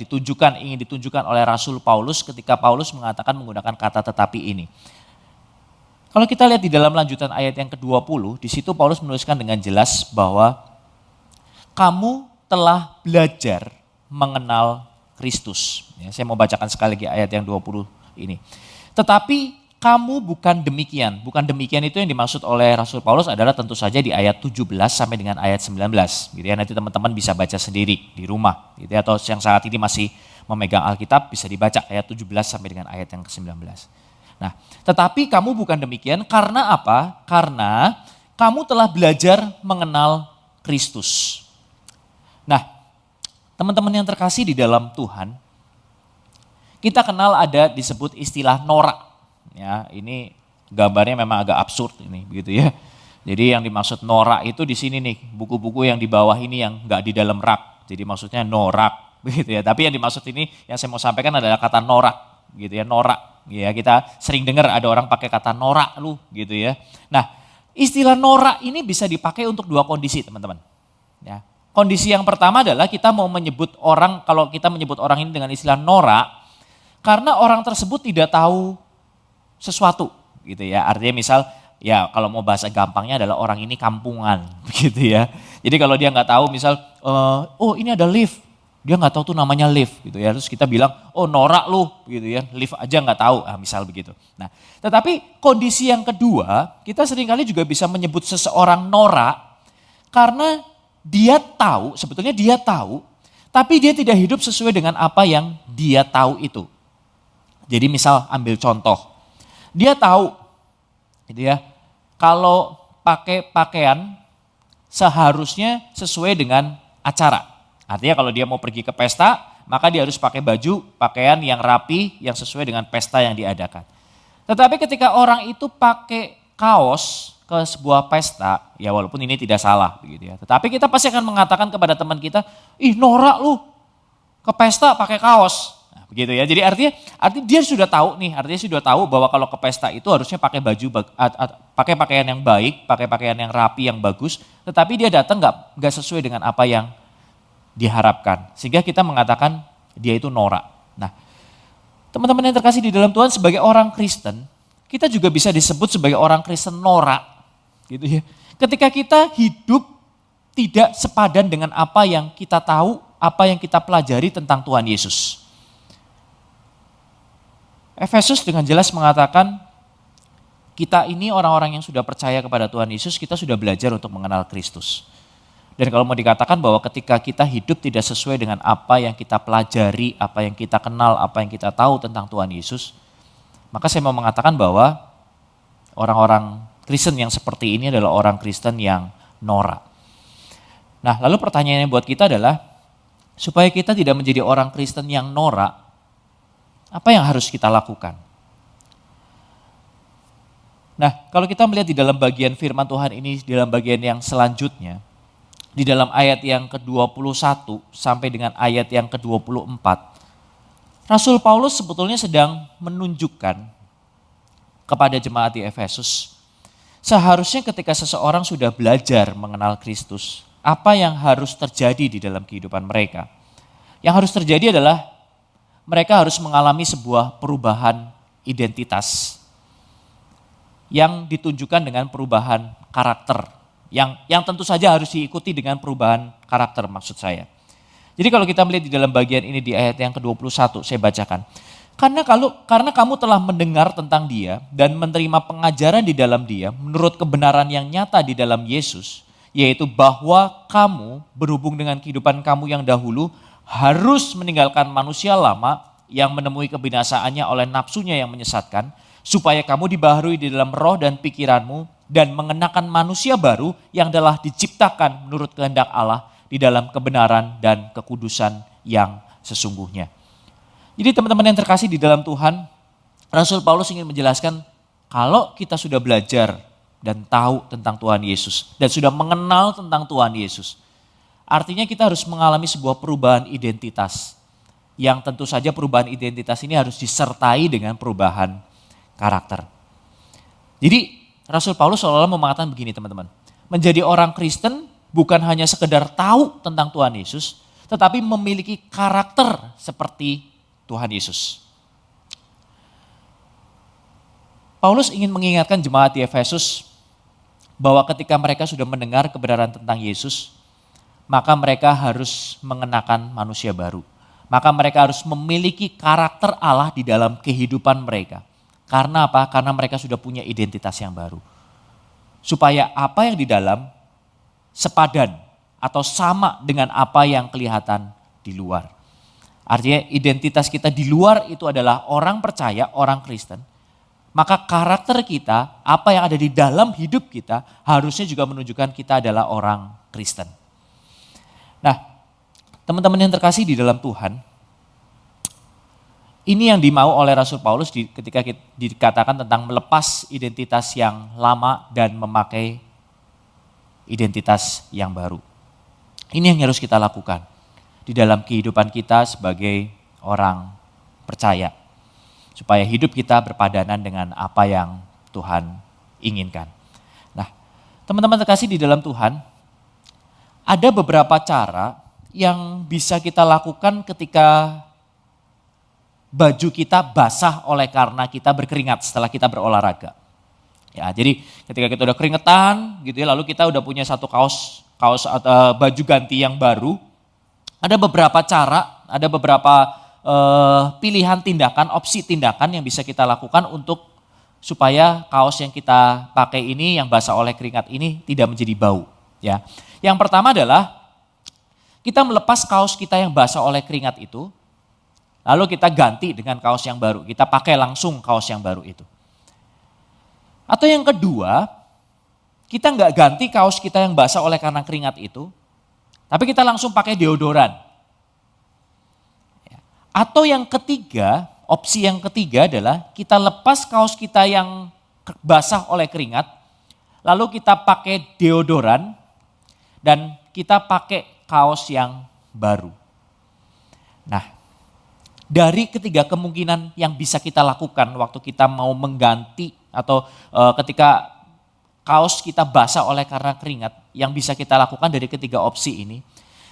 ingin ditunjukkan oleh Rasul Paulus ketika Paulus menggunakan kata tetapi ini? Kalau kita lihat di dalam lanjutan ayat yang ke-20, di situ Paulus menuliskan dengan jelas bahwa kamu telah belajar mengenal Kristus. Ya, saya mau bacakan sekali lagi ayat yang 20 ini. Tetapi kamu bukan demikian. Bukan demikian itu yang dimaksud oleh Rasul Paulus adalah tentu saja di ayat 17 sampai dengan ayat 19. Gitu ya, nanti teman-teman bisa baca sendiri di rumah. Gitu ya, atau yang saat ini masih memegang Alkitab bisa dibaca ayat 17 sampai dengan ayat yang ke-19. Nah, tetapi kamu bukan demikian karena apa? Karena kamu telah belajar mengenal Kristus. Nah, teman-teman yang terkasih di dalam Tuhan, kita kenal ada disebut istilah norak. Ya, ini gambarnya memang agak absurd ini, begitu ya. Jadi yang dimaksud norak itu di sini nih, buku-buku yang di bawah ini yang enggak di dalam rak. Jadi maksudnya norak, begitu ya. Tapi yang dimaksud ini yang saya mau sampaikan adalah kata norak, gitu ya, norak. Ya, kita sering dengar ada orang pakai kata norak lu gitu ya. Nah, istilah norak ini bisa dipakai untuk dua kondisi teman-teman. Ya. Kondisi yang pertama adalah kita mau menyebut orang, kalau kita menyebut orang ini dengan istilah norak, karena orang tersebut tidak tahu sesuatu gitu ya. Artinya misal, ya kalau mau bahasa gampangnya adalah orang ini kampungan begitu ya. Jadi kalau dia nggak tahu misal, oh ini ada lift. Dia nggak tahu tuh namanya lift gitu ya. Terus kita bilang, oh norak lu gitu ya, lift aja nggak tahu, misal begitu. Nah, tetapi kondisi yang kedua, kita seringkali juga bisa menyebut seseorang norak karena dia tahu, sebetulnya dia tahu, tapi dia tidak hidup sesuai dengan apa yang dia tahu itu. Jadi misal ambil contoh, dia tahu, gitu ya, kalau pakai pakaian seharusnya sesuai dengan acara. Artinya kalau dia mau pergi ke pesta, maka dia harus pakai baju, pakaian yang rapi, yang sesuai dengan pesta yang diadakan. Tetapi ketika orang itu pakai kaos ke sebuah pesta, ya walaupun ini tidak salah begitu ya. Tetapi kita pasti akan mengatakan kepada teman kita, ih norak lu, ke pesta pakai kaos. Nah, begitu ya. Jadi artinya dia sudah tahu nih, artinya sudah tahu bahwa kalau ke pesta itu harusnya pakai pakai pakaian yang baik, pakai pakaian yang rapi, yang bagus. Tetapi dia datang nggak sesuai dengan apa yang diharapkan. Sehingga kita mengatakan dia itu norak. Nah, teman-teman yang terkasih di dalam Tuhan, sebagai orang Kristen, kita juga bisa disebut sebagai orang Kristen norak. Gitu ya. Ketika kita hidup tidak sepadan dengan apa yang kita tahu, apa yang kita pelajari tentang Tuhan Yesus. Efesus dengan jelas mengatakan, kita ini orang-orang yang sudah percaya kepada Tuhan Yesus, kita sudah belajar untuk mengenal Kristus. Dan kalau mau dikatakan bahwa ketika kita hidup tidak sesuai dengan apa yang kita pelajari, apa yang kita kenal, apa yang kita tahu tentang Tuhan Yesus, maka saya mau mengatakan bahwa orang-orang Kristen yang seperti ini adalah orang Kristen yang norak. Nah, lalu pertanyaannya buat kita adalah, supaya kita tidak menjadi orang Kristen yang norak, apa yang harus kita lakukan? Nah, kalau kita melihat di dalam bagian firman Tuhan ini, di dalam bagian yang selanjutnya, di dalam ayat yang ke-21 sampai dengan ayat yang ke-24, Rasul Paulus sebetulnya sedang menunjukkan kepada jemaat di Efesus, seharusnya ketika seseorang sudah belajar mengenal Kristus, apa yang harus terjadi di dalam kehidupan mereka? Yang harus terjadi adalah mereka harus mengalami sebuah perubahan identitas yang ditunjukkan dengan perubahan karakter, yang tentu saja harus diikuti dengan perubahan karakter maksud saya. Jadi kalau kita melihat di dalam bagian ini di ayat yang ke-21, saya bacakan. Karena kamu telah mendengar tentang dia dan menerima pengajaran di dalam dia menurut kebenaran yang nyata di dalam Yesus, yaitu bahwa kamu berhubung dengan kehidupan kamu yang dahulu harus meninggalkan manusia lama yang menemui kebinasaannya oleh nafsunya yang menyesatkan, supaya kamu dibaharui di dalam roh dan pikiranmu dan mengenakan manusia baru yang telah diciptakan menurut kehendak Allah di dalam kebenaran dan kekudusan yang sesungguhnya. Jadi teman-teman yang terkasih di dalam Tuhan, Rasul Paulus ingin menjelaskan kalau kita sudah belajar dan tahu tentang Tuhan Yesus dan sudah mengenal tentang Tuhan Yesus, artinya kita harus mengalami sebuah perubahan identitas yang tentu saja perubahan identitas ini harus disertai dengan perubahan karakter. Jadi Rasul Paulus seolah-olah mengatakan begini teman-teman, menjadi orang Kristen bukan hanya sekedar tahu tentang Tuhan Yesus, tetapi memiliki karakter seperti Tuhan Yesus. Paulus ingin mengingatkan jemaat di Efesus bahwa ketika mereka sudah mendengar kebenaran tentang Yesus, maka mereka harus mengenakan manusia baru. Maka mereka harus memiliki karakter Allah di dalam kehidupan mereka. Karena apa? Karena mereka sudah punya identitas yang baru. Supaya apa yang di dalam sepadan atau sama dengan apa yang kelihatan di luar. Artinya identitas kita di luar itu adalah orang percaya, orang Kristen. Maka karakter kita, apa yang ada di dalam hidup kita harusnya juga menunjukkan kita adalah orang Kristen. Nah, teman-teman yang terkasih di dalam Tuhan, ini yang dimau oleh Rasul Paulus ketika dikatakan tentang melepas identitas yang lama dan memakai identitas yang baru. Ini yang harus kita lakukan di dalam kehidupan kita sebagai orang percaya. Supaya hidup kita berpadanan dengan apa yang Tuhan inginkan. Nah, teman-teman terkasih di dalam Tuhan, ada beberapa cara yang bisa kita lakukan ketika baju kita basah oleh karena kita berkeringat setelah kita berolahraga. Ya, jadi ketika kita udah keringetan gitu ya, lalu kita udah punya satu kaos atau baju ganti yang baru, ada beberapa cara, ada beberapa pilihan tindakan, opsi tindakan yang bisa kita lakukan untuk supaya kaos yang kita pakai ini yang basah oleh keringat ini tidak menjadi bau. Ya, yang pertama adalah kita melepas kaos kita yang basah oleh keringat itu, lalu kita ganti dengan kaos yang baru, kita pakai langsung kaos yang baru itu. Atau yang kedua, kita nggak ganti kaos kita yang basah oleh karena keringat itu, tapi kita langsung pakai deodoran. Atau yang ketiga, opsi yang ketiga adalah kita lepas kaos kita yang basah oleh keringat, lalu kita pakai deodoran, dan kita pakai kaos yang baru. Nah, dari ketiga kemungkinan yang bisa kita lakukan waktu kita mau mengganti atau ketika kaos kita basah oleh karena keringat, yang bisa kita lakukan dari ketiga opsi ini,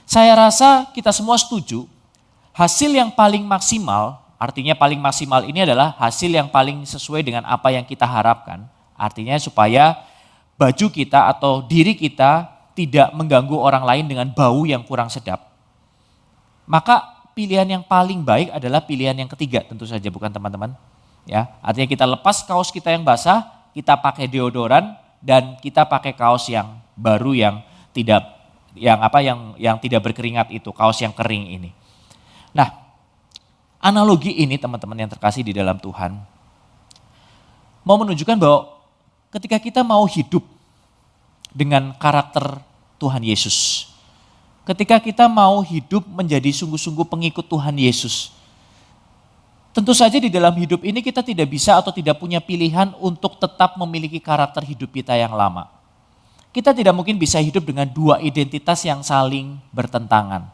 saya rasa kita semua setuju, hasil yang paling maksimal, artinya paling maksimal ini adalah hasil yang paling sesuai dengan apa yang kita harapkan, artinya supaya baju kita atau diri kita tidak mengganggu orang lain dengan bau yang kurang sedap. Maka pilihan yang paling baik adalah pilihan yang ketiga, tentu saja, bukan teman-teman? Ya, artinya kita lepas kaos kita yang basah, kita pakai deodoran, dan kita pakai kaos yang baru yang tidak berkeringat itu, kaos yang kering ini. Nah, analogi ini teman-teman yang terkasih di dalam Tuhan mau menunjukkan bahwa ketika kita mau hidup dengan karakter Tuhan Yesus, ketika kita mau hidup menjadi sungguh-sungguh pengikut Tuhan Yesus, tentu saja di dalam hidup ini kita tidak bisa atau tidak punya pilihan untuk tetap memiliki karakter hidup kita yang lama. Kita tidak mungkin bisa hidup dengan dua identitas yang saling bertentangan.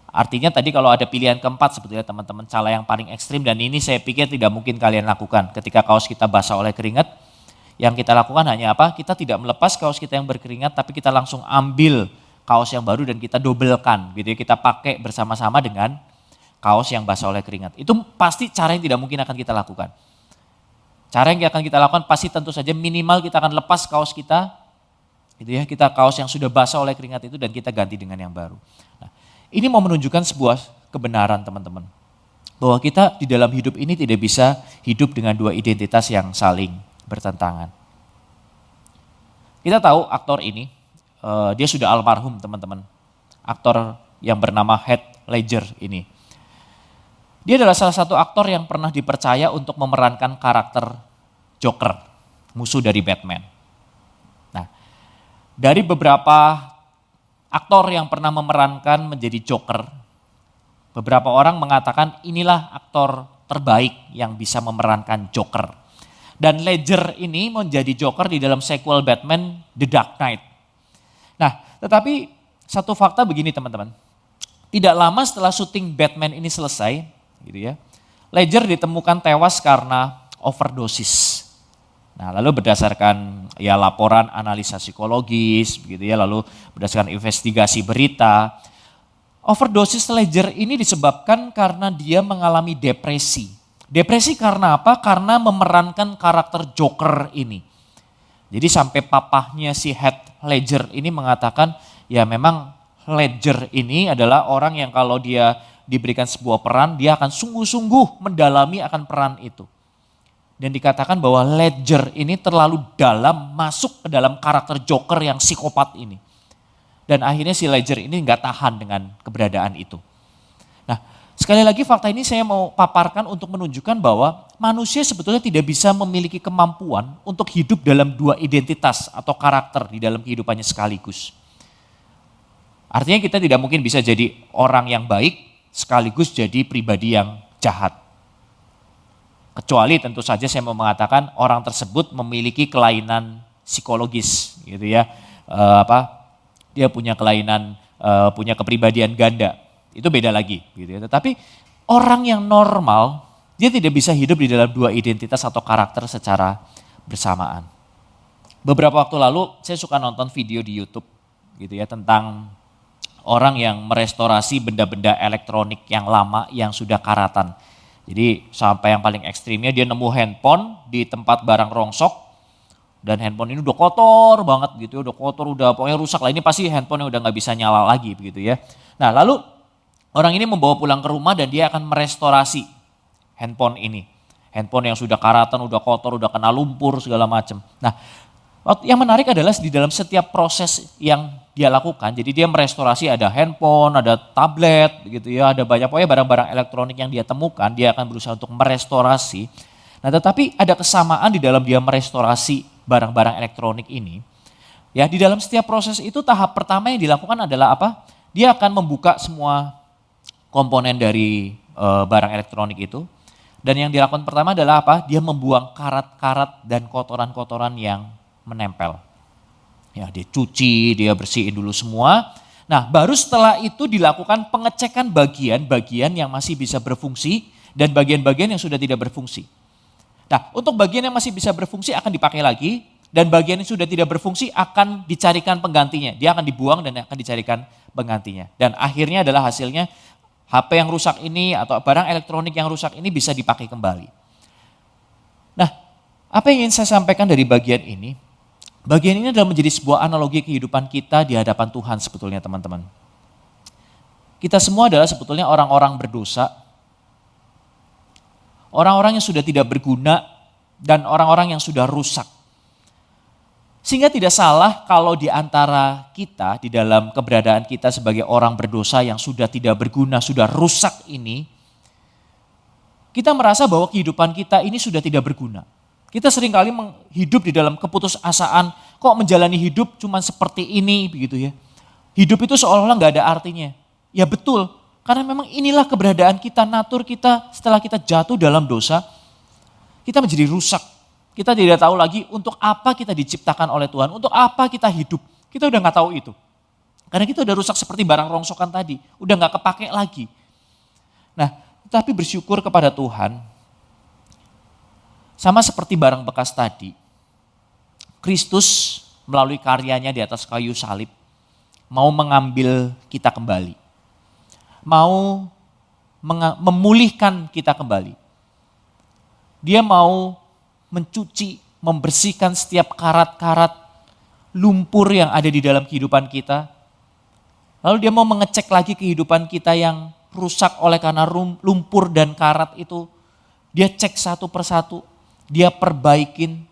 Artinya tadi kalau ada pilihan keempat sebetulnya teman-teman, cara yang paling ekstrim, dan ini saya pikir tidak mungkin kalian lakukan. Ketika kaos kita basah oleh keringat, yang kita lakukan hanya apa? Kita tidak melepas kaos kita yang berkeringat, tapi kita langsung ambil kaos yang baru dan kita dobelkan gitu ya, kita pakai bersama-sama dengan kaos yang basah oleh keringat. Itu pasti cara yang tidak mungkin akan kita lakukan. Cara yang akan kita lakukan pasti tentu saja minimal kita akan lepas kaos kita, gitu ya, kita kaos yang sudah basah oleh keringat itu dan kita ganti dengan yang baru. Nah, ini mau menunjukkan sebuah kebenaran teman-teman, bahwa kita di dalam hidup ini tidak bisa hidup dengan dua identitas yang saling bertentangan. Kita tahu aktor ini, dia sudah almarhum teman-teman, aktor yang bernama Heath Ledger ini. Dia adalah salah satu aktor yang pernah dipercaya untuk memerankan karakter Joker, musuh dari Batman. Nah, dari beberapa aktor yang pernah memerankan menjadi Joker, beberapa orang mengatakan inilah aktor terbaik yang bisa memerankan Joker. Dan Ledger ini menjadi Joker di dalam sequel Batman The Dark Knight. Nah, tetapi satu fakta begini teman-teman, tidak lama setelah syuting Batman ini selesai, gitu ya, Ledger ditemukan tewas karena overdosis. Nah, lalu berdasarkan ya laporan analisa psikologis, begitu ya, lalu berdasarkan investigasi berita, overdosis Ledger ini disebabkan karena dia mengalami depresi. Depresi karena apa? Karena memerankan karakter Joker ini. Jadi sampai papahnya si Heath Ledger ini mengatakan, ya memang Ledger ini adalah orang yang kalau dia diberikan sebuah peran, dia akan sungguh-sungguh mendalami akan peran itu. Dan dikatakan bahwa Ledger ini terlalu dalam masuk ke dalam karakter Joker yang psikopat ini. Dan akhirnya si Ledger ini nggak tahan dengan keberadaan itu. Nah, sekali lagi fakta ini saya mau paparkan untuk menunjukkan bahwa manusia sebetulnya tidak bisa memiliki kemampuan untuk hidup dalam dua identitas atau karakter di dalam kehidupannya sekaligus. Artinya kita tidak mungkin bisa jadi orang yang baik sekaligus jadi pribadi yang jahat. Kecuali tentu saja saya mau mengatakan orang tersebut memiliki kelainan psikologis gitu ya. Dia punya kelainan, punya kepribadian ganda. Itu beda lagi gitu ya. Tetapi orang yang normal, dia tidak bisa hidup di dalam dua identitas atau karakter secara bersamaan. Beberapa waktu lalu saya suka nonton video di YouTube gitu ya tentang orang yang merestorasi benda-benda elektronik yang lama yang sudah karatan. Jadi sampai yang paling ekstrimnya dia nemu handphone di tempat barang rongsok dan handphone ini udah kotor banget gitu ya, udah kotor, udah pokoknya rusak lah. Ini pasti handphone yang udah nggak bisa nyala lagi begitu ya. Nah lalu orang ini membawa pulang ke rumah dan dia akan merestorasi handphone ini. Handphone yang sudah karatan, udah kotor, udah kena lumpur segala macam. Nah yang menarik adalah di dalam setiap proses yang dia lakukan, jadi dia merestorasi ada handphone, ada tablet, gitu ya, ada banyak pokoknya barang-barang elektronik yang dia temukan, dia akan berusaha untuk merestorasi. Nah tetapi ada kesamaan di dalam dia merestorasi barang-barang elektronik ini. Ya di dalam setiap proses itu tahap pertama yang dilakukan adalah apa? Dia akan membuka semua komponen dari barang elektronik itu. Dan yang dilakukan pertama adalah apa? Dia membuang karat-karat dan kotoran-kotoran yang menempel. Ya, dia cuci, dia bersihin dulu semua. Nah, baru setelah itu dilakukan pengecekan bagian-bagian yang masih bisa berfungsi dan bagian-bagian yang sudah tidak berfungsi. Nah, untuk bagian yang masih bisa berfungsi akan dipakai lagi dan bagian yang sudah tidak berfungsi akan dicarikan penggantinya. Dia akan dibuang dan akan dicarikan penggantinya. Dan akhirnya adalah hasilnya HP yang rusak ini atau barang elektronik yang rusak ini bisa dipakai kembali. Nah, apa yang ingin saya sampaikan dari bagian ini? Bagian ini adalah menjadi sebuah analogi kehidupan kita di hadapan Tuhan sebetulnya teman-teman. Kita semua adalah sebetulnya orang-orang berdosa, orang-orang yang sudah tidak berguna, dan orang-orang yang sudah rusak. Sehingga tidak salah kalau di antara kita, di dalam keberadaan kita sebagai orang berdosa yang sudah tidak berguna, sudah rusak ini, kita merasa bahwa kehidupan kita ini sudah tidak berguna. Kita seringkali hidup di dalam keputusasaan, kok menjalani hidup cuma seperti ini begitu ya. Hidup itu seolah-olah gak ada artinya. Ya betul, karena memang inilah keberadaan kita, natur kita setelah kita jatuh dalam dosa, kita menjadi rusak. Kita tidak tahu lagi untuk apa kita diciptakan oleh Tuhan, untuk apa kita hidup. Kita udah gak tahu itu. Karena kita udah rusak seperti barang rongsokan tadi, udah gak kepake lagi. Nah, tapi bersyukur kepada Tuhan, sama seperti barang bekas tadi, Kristus melalui karyanya di atas kayu salib mau mengambil kita kembali. Mau memulihkan kita kembali. Dia mau mencuci, membersihkan setiap karat-karat lumpur yang ada di dalam kehidupan kita. Lalu dia mau mengecek lagi kehidupan kita yang rusak oleh karena lumpur dan karat itu. Dia cek satu persatu. Dia perbaikin,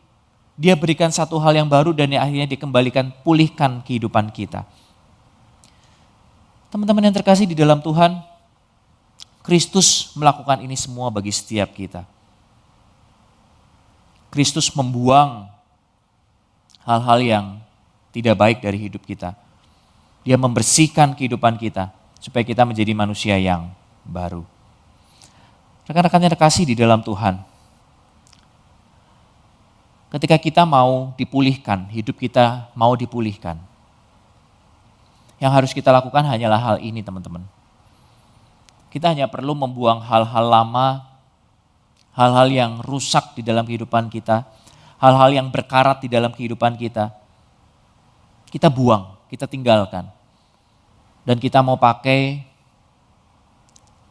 dia berikan satu hal yang baru dan yang akhirnya dikembalikan, pulihkan kehidupan kita. Teman-teman yang terkasih di dalam Tuhan, Kristus melakukan ini semua bagi setiap kita. Kristus membuang hal-hal yang tidak baik dari hidup kita. Dia membersihkan kehidupan kita supaya kita menjadi manusia yang baru. Rekan-rekan yang terkasih di dalam Tuhan, ketika kita mau dipulihkan, hidup kita mau dipulihkan, yang harus kita lakukan hanyalah hal ini teman-teman. Kita hanya perlu membuang hal-hal lama, hal-hal yang rusak di dalam kehidupan kita, hal-hal yang berkarat di dalam kehidupan kita. Kita buang, kita tinggalkan. Dan kita mau pakai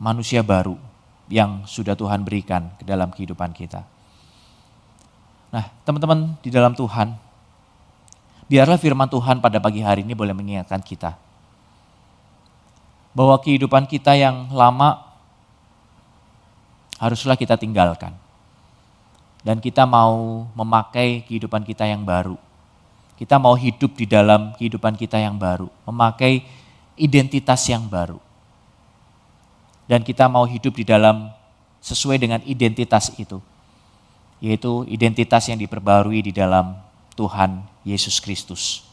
manusia baru yang sudah Tuhan berikan ke dalam kehidupan kita. Nah, teman-teman di dalam Tuhan, biarlah firman Tuhan pada pagi hari ini boleh mengingatkan kita bahwa kehidupan kita yang lama haruslah kita tinggalkan. Dan kita mau memakai kehidupan kita yang baru. Kita mau hidup di dalam kehidupan kita yang baru, memakai identitas yang baru. Dan kita mau hidup di dalam sesuai dengan identitas itu. Yaitu identitas yang diperbarui di dalam Tuhan Yesus Kristus.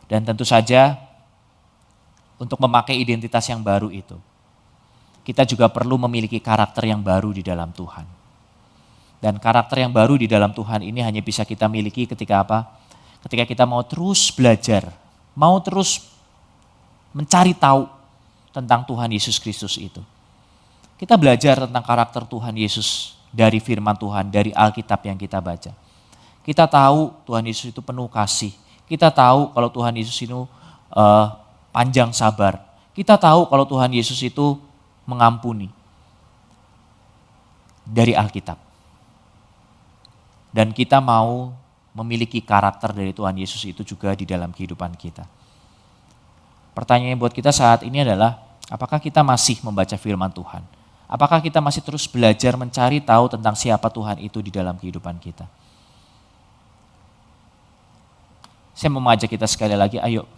Dan tentu saja untuk memakai identitas yang baru itu, kita juga perlu memiliki karakter yang baru di dalam Tuhan. Dan karakter yang baru di dalam Tuhan ini hanya bisa kita miliki ketika apa? Ketika kita mau terus belajar, mau terus mencari tahu tentang Tuhan Yesus Kristus itu. Kita belajar tentang karakter Tuhan Yesus dari firman Tuhan, dari Alkitab yang kita baca. Kita tahu Tuhan Yesus itu penuh kasih. Kita tahu kalau Tuhan Yesus itu panjang sabar. Kita tahu kalau Tuhan Yesus itu mengampuni. Dari Alkitab. Dan kita mau memiliki karakter dari Tuhan Yesus itu juga di dalam kehidupan kita. Pertanyaannya buat kita saat ini adalah, apakah kita masih membaca firman Tuhan? Apakah kita masih terus belajar mencari tahu tentang siapa Tuhan itu di dalam kehidupan kita? Saya mau mengajak kita sekali lagi, ayo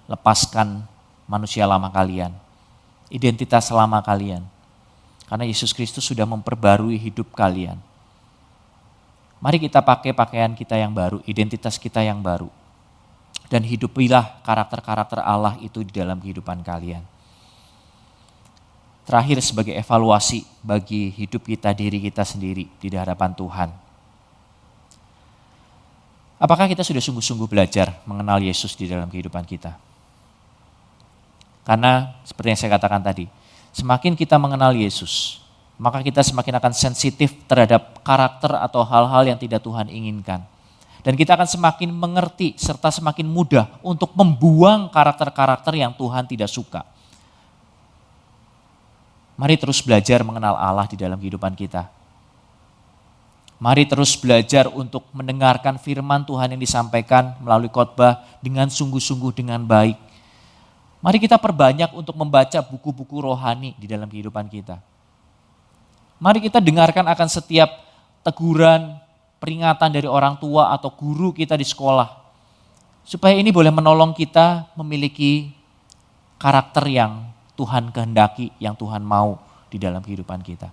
lepaskan manusia lama kalian, identitas lama kalian. Karena Yesus Kristus sudah memperbarui hidup kalian. Mari kita pakai pakaian kita yang baru, identitas kita yang baru. Dan hidupilah karakter-karakter Allah itu di dalam kehidupan kalian. Terakhir sebagai evaluasi bagi hidup kita, diri kita sendiri di hadapan Tuhan. Apakah kita sudah sungguh-sungguh belajar mengenal Yesus di dalam kehidupan kita? Karena seperti yang saya katakan tadi, semakin kita mengenal Yesus, maka kita semakin akan sensitif terhadap karakter atau hal-hal yang tidak Tuhan inginkan. Dan kita akan semakin mengerti serta semakin mudah untuk membuang karakter-karakter yang Tuhan tidak suka. Mari terus belajar mengenal Allah di dalam kehidupan kita. Mari terus belajar untuk mendengarkan firman Tuhan yang disampaikan melalui khotbah dengan sungguh-sungguh dengan baik. Mari kita perbanyak untuk membaca buku-buku rohani di dalam kehidupan kita. Mari kita dengarkan akan setiap teguran, peringatan dari orang tua atau guru kita di sekolah. Supaya ini boleh menolong kita memiliki karakter yang Tuhan kehendaki, yang Tuhan mau di dalam kehidupan kita.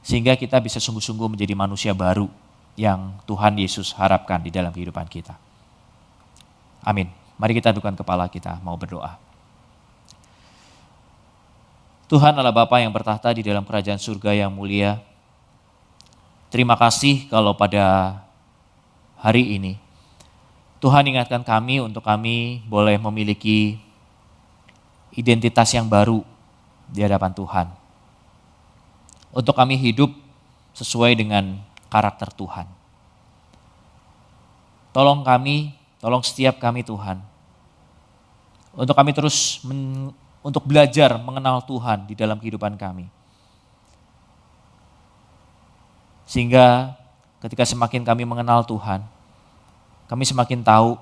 Sehingga kita bisa sungguh-sungguh menjadi manusia baru yang Tuhan Yesus harapkan di dalam kehidupan kita. Amin. Mari kita tundukkan kepala kita, mau berdoa. Tuhan adalah Bapa yang bertahta di dalam kerajaan surga yang mulia. Terima kasih kalau pada hari ini Tuhan ingatkan kami untuk kami boleh memiliki identitas yang baru di hadapan Tuhan. Untuk kami hidup sesuai dengan karakter Tuhan. Tolong kami, tolong setiap kami Tuhan. Untuk kami terus untuk belajar mengenal Tuhan di dalam kehidupan kami. Sehingga ketika semakin kami mengenal Tuhan, kami semakin tahu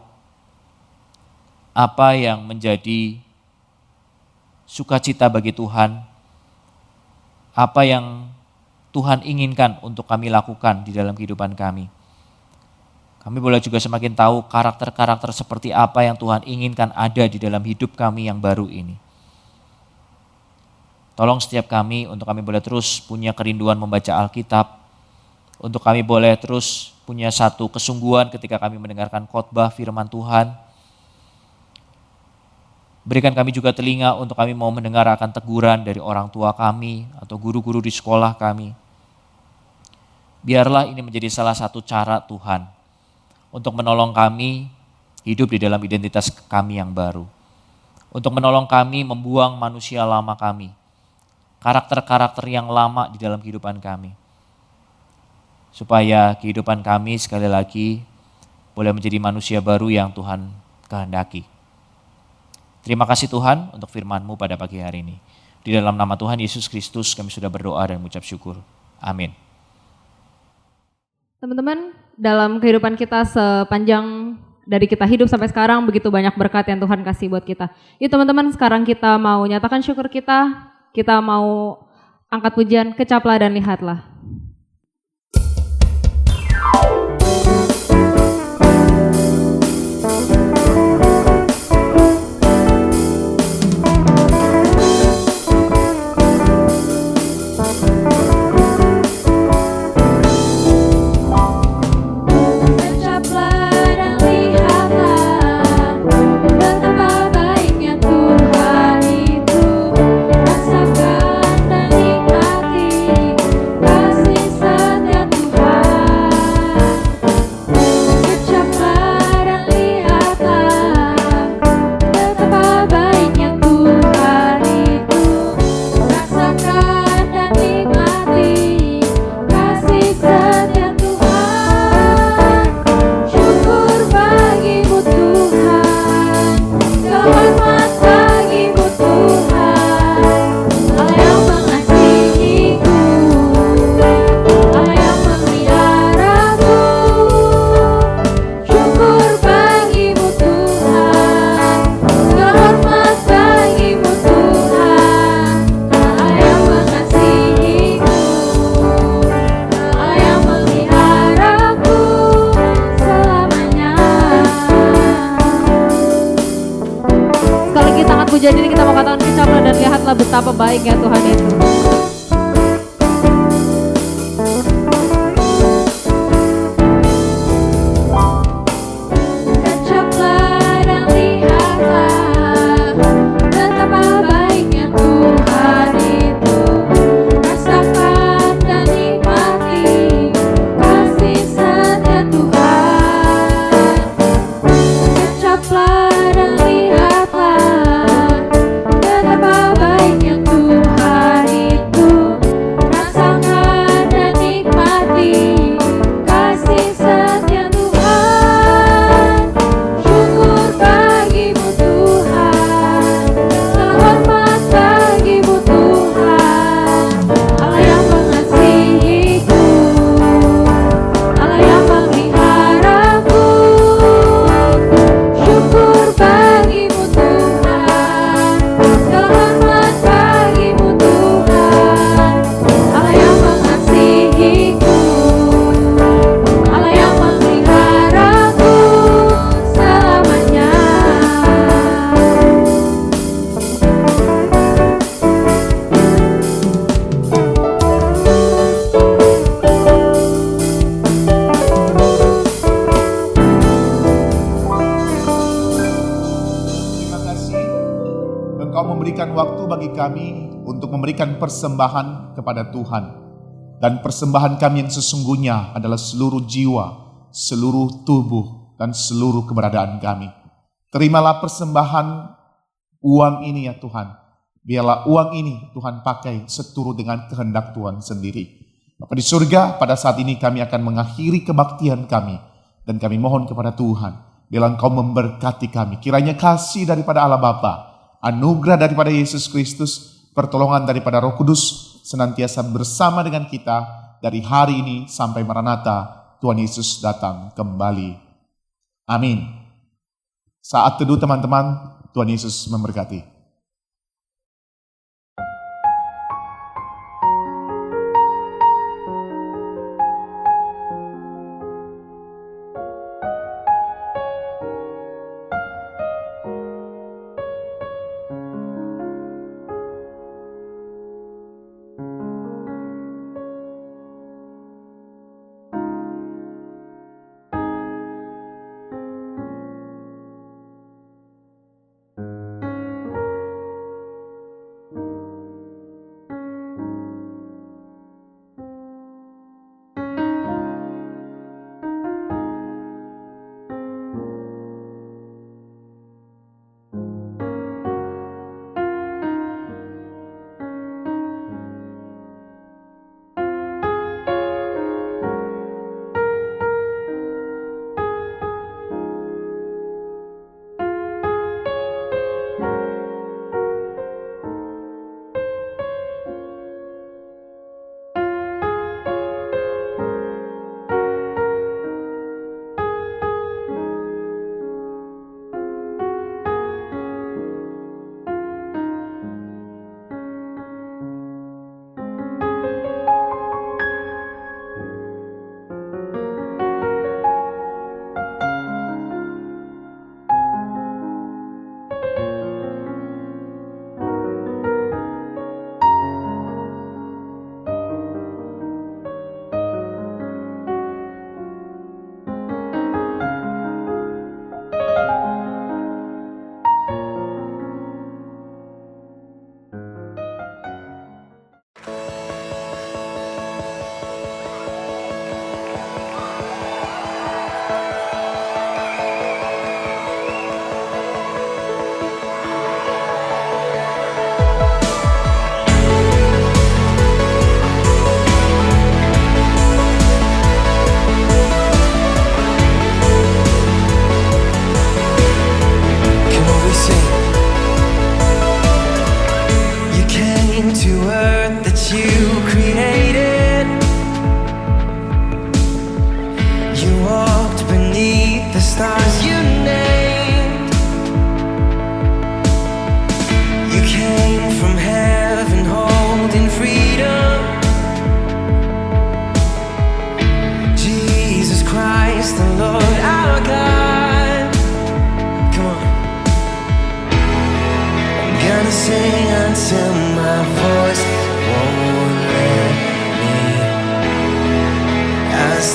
apa yang menjadi sukacita bagi Tuhan, apa yang Tuhan inginkan untuk kami lakukan di dalam kehidupan kami. Kami boleh juga semakin tahu karakter-karakter seperti apa yang Tuhan inginkan ada di dalam hidup kami yang baru ini. Tolong setiap kami untuk kami boleh terus punya kerinduan membaca Alkitab, untuk kami boleh terus punya satu kesungguhan ketika kami mendengarkan khotbah firman Tuhan. Berikan kami juga telinga untuk kami mau mendengar akan teguran dari orang tua kami atau guru-guru di sekolah kami. Biarlah ini menjadi salah satu cara Tuhan untuk menolong kami hidup di dalam identitas kami yang baru. Untuk menolong kami membuang manusia lama kami, karakter-karakter yang lama di dalam kehidupan kami. Supaya kehidupan kami sekali lagi boleh menjadi manusia baru yang Tuhan kehendaki. Terima kasih Tuhan untuk firman-Mu pada pagi hari ini. Di dalam nama Tuhan Yesus Kristus kami sudah berdoa dan mengucap syukur. Amin. Teman-teman, dalam kehidupan kita sepanjang dari kita hidup sampai sekarang begitu banyak berkat yang Tuhan kasih buat kita. Yuk teman-teman, sekarang kita mau nyatakan syukur kita mau angkat pujian, kecaplah dan lihatlah. Pujian ini kita mau katakan kecaplah dan lihatlah betapa baiknya Tuhan itu. waktu bagi kami untuk memberikan persembahan kepada Tuhan. Dan persembahan kami yang sesungguhnya adalah seluruh jiwa, seluruh tubuh, dan seluruh keberadaan kami. Terimalah persembahan uang ini ya Tuhan. Biarlah uang ini Tuhan pakai seturut dengan kehendak Tuhan sendiri. Bapa di surga, pada saat ini kami akan mengakhiri kebaktian kami. Dan kami mohon kepada Tuhan, biarlah Engkau memberkati kami. Kiranya kasih daripada Allah Bapa, anugerah daripada Yesus Kristus, pertolongan daripada Roh Kudus, senantiasa bersama dengan kita dari hari ini sampai Maranatha, Tuhan Yesus datang kembali. Amin. Saat teduh teman-teman, Tuhan Yesus memberkati.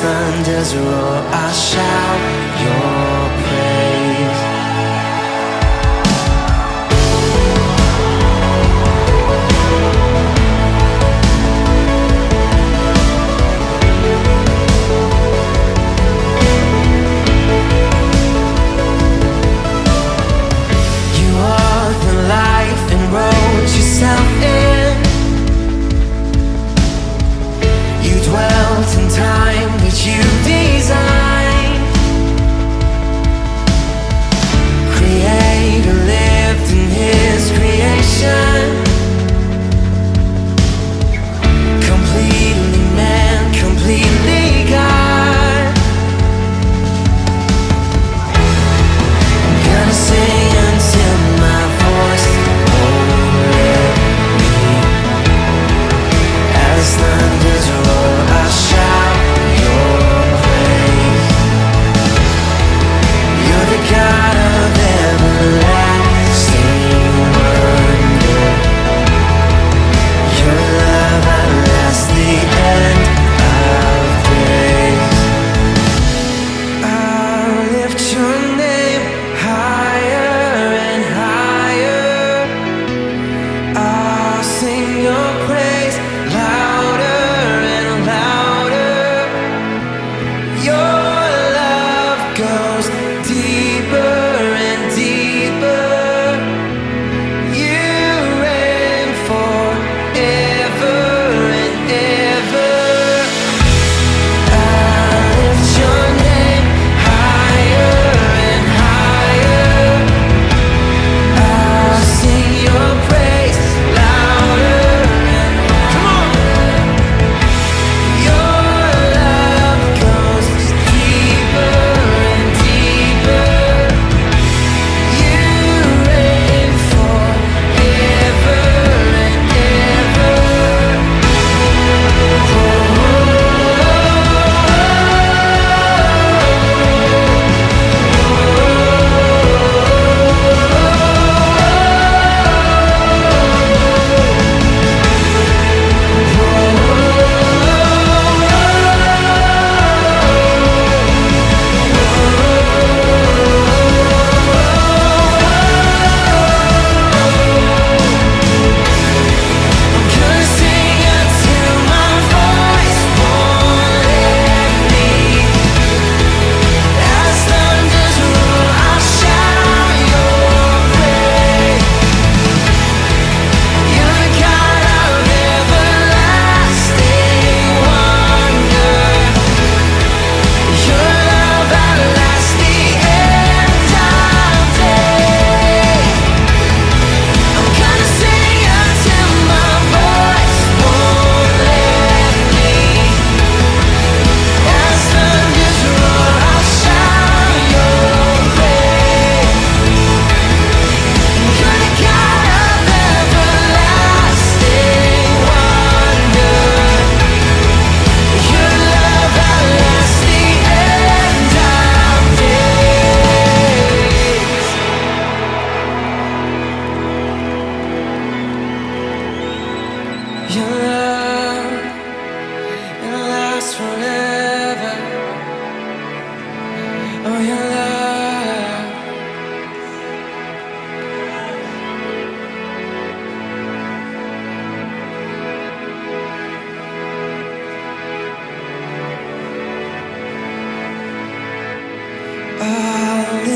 thunders roar, I shout your praise. You are the life and wrote yourself in. You dwelt in time that you designed.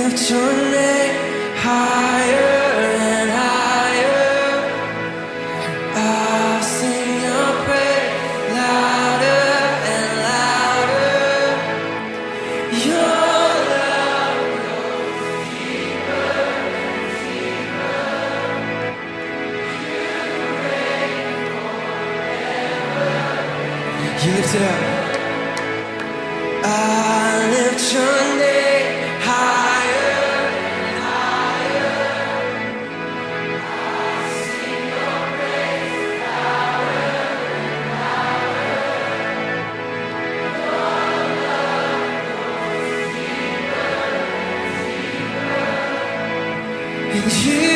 lift your name higher and higher. I'll sing your praise louder and louder. Your love goes deeper and deeper. You reign forever. You lift it up. I lift your name higher and higher. I sing your praise louder and louder. Your love goes deeper and deeper. And you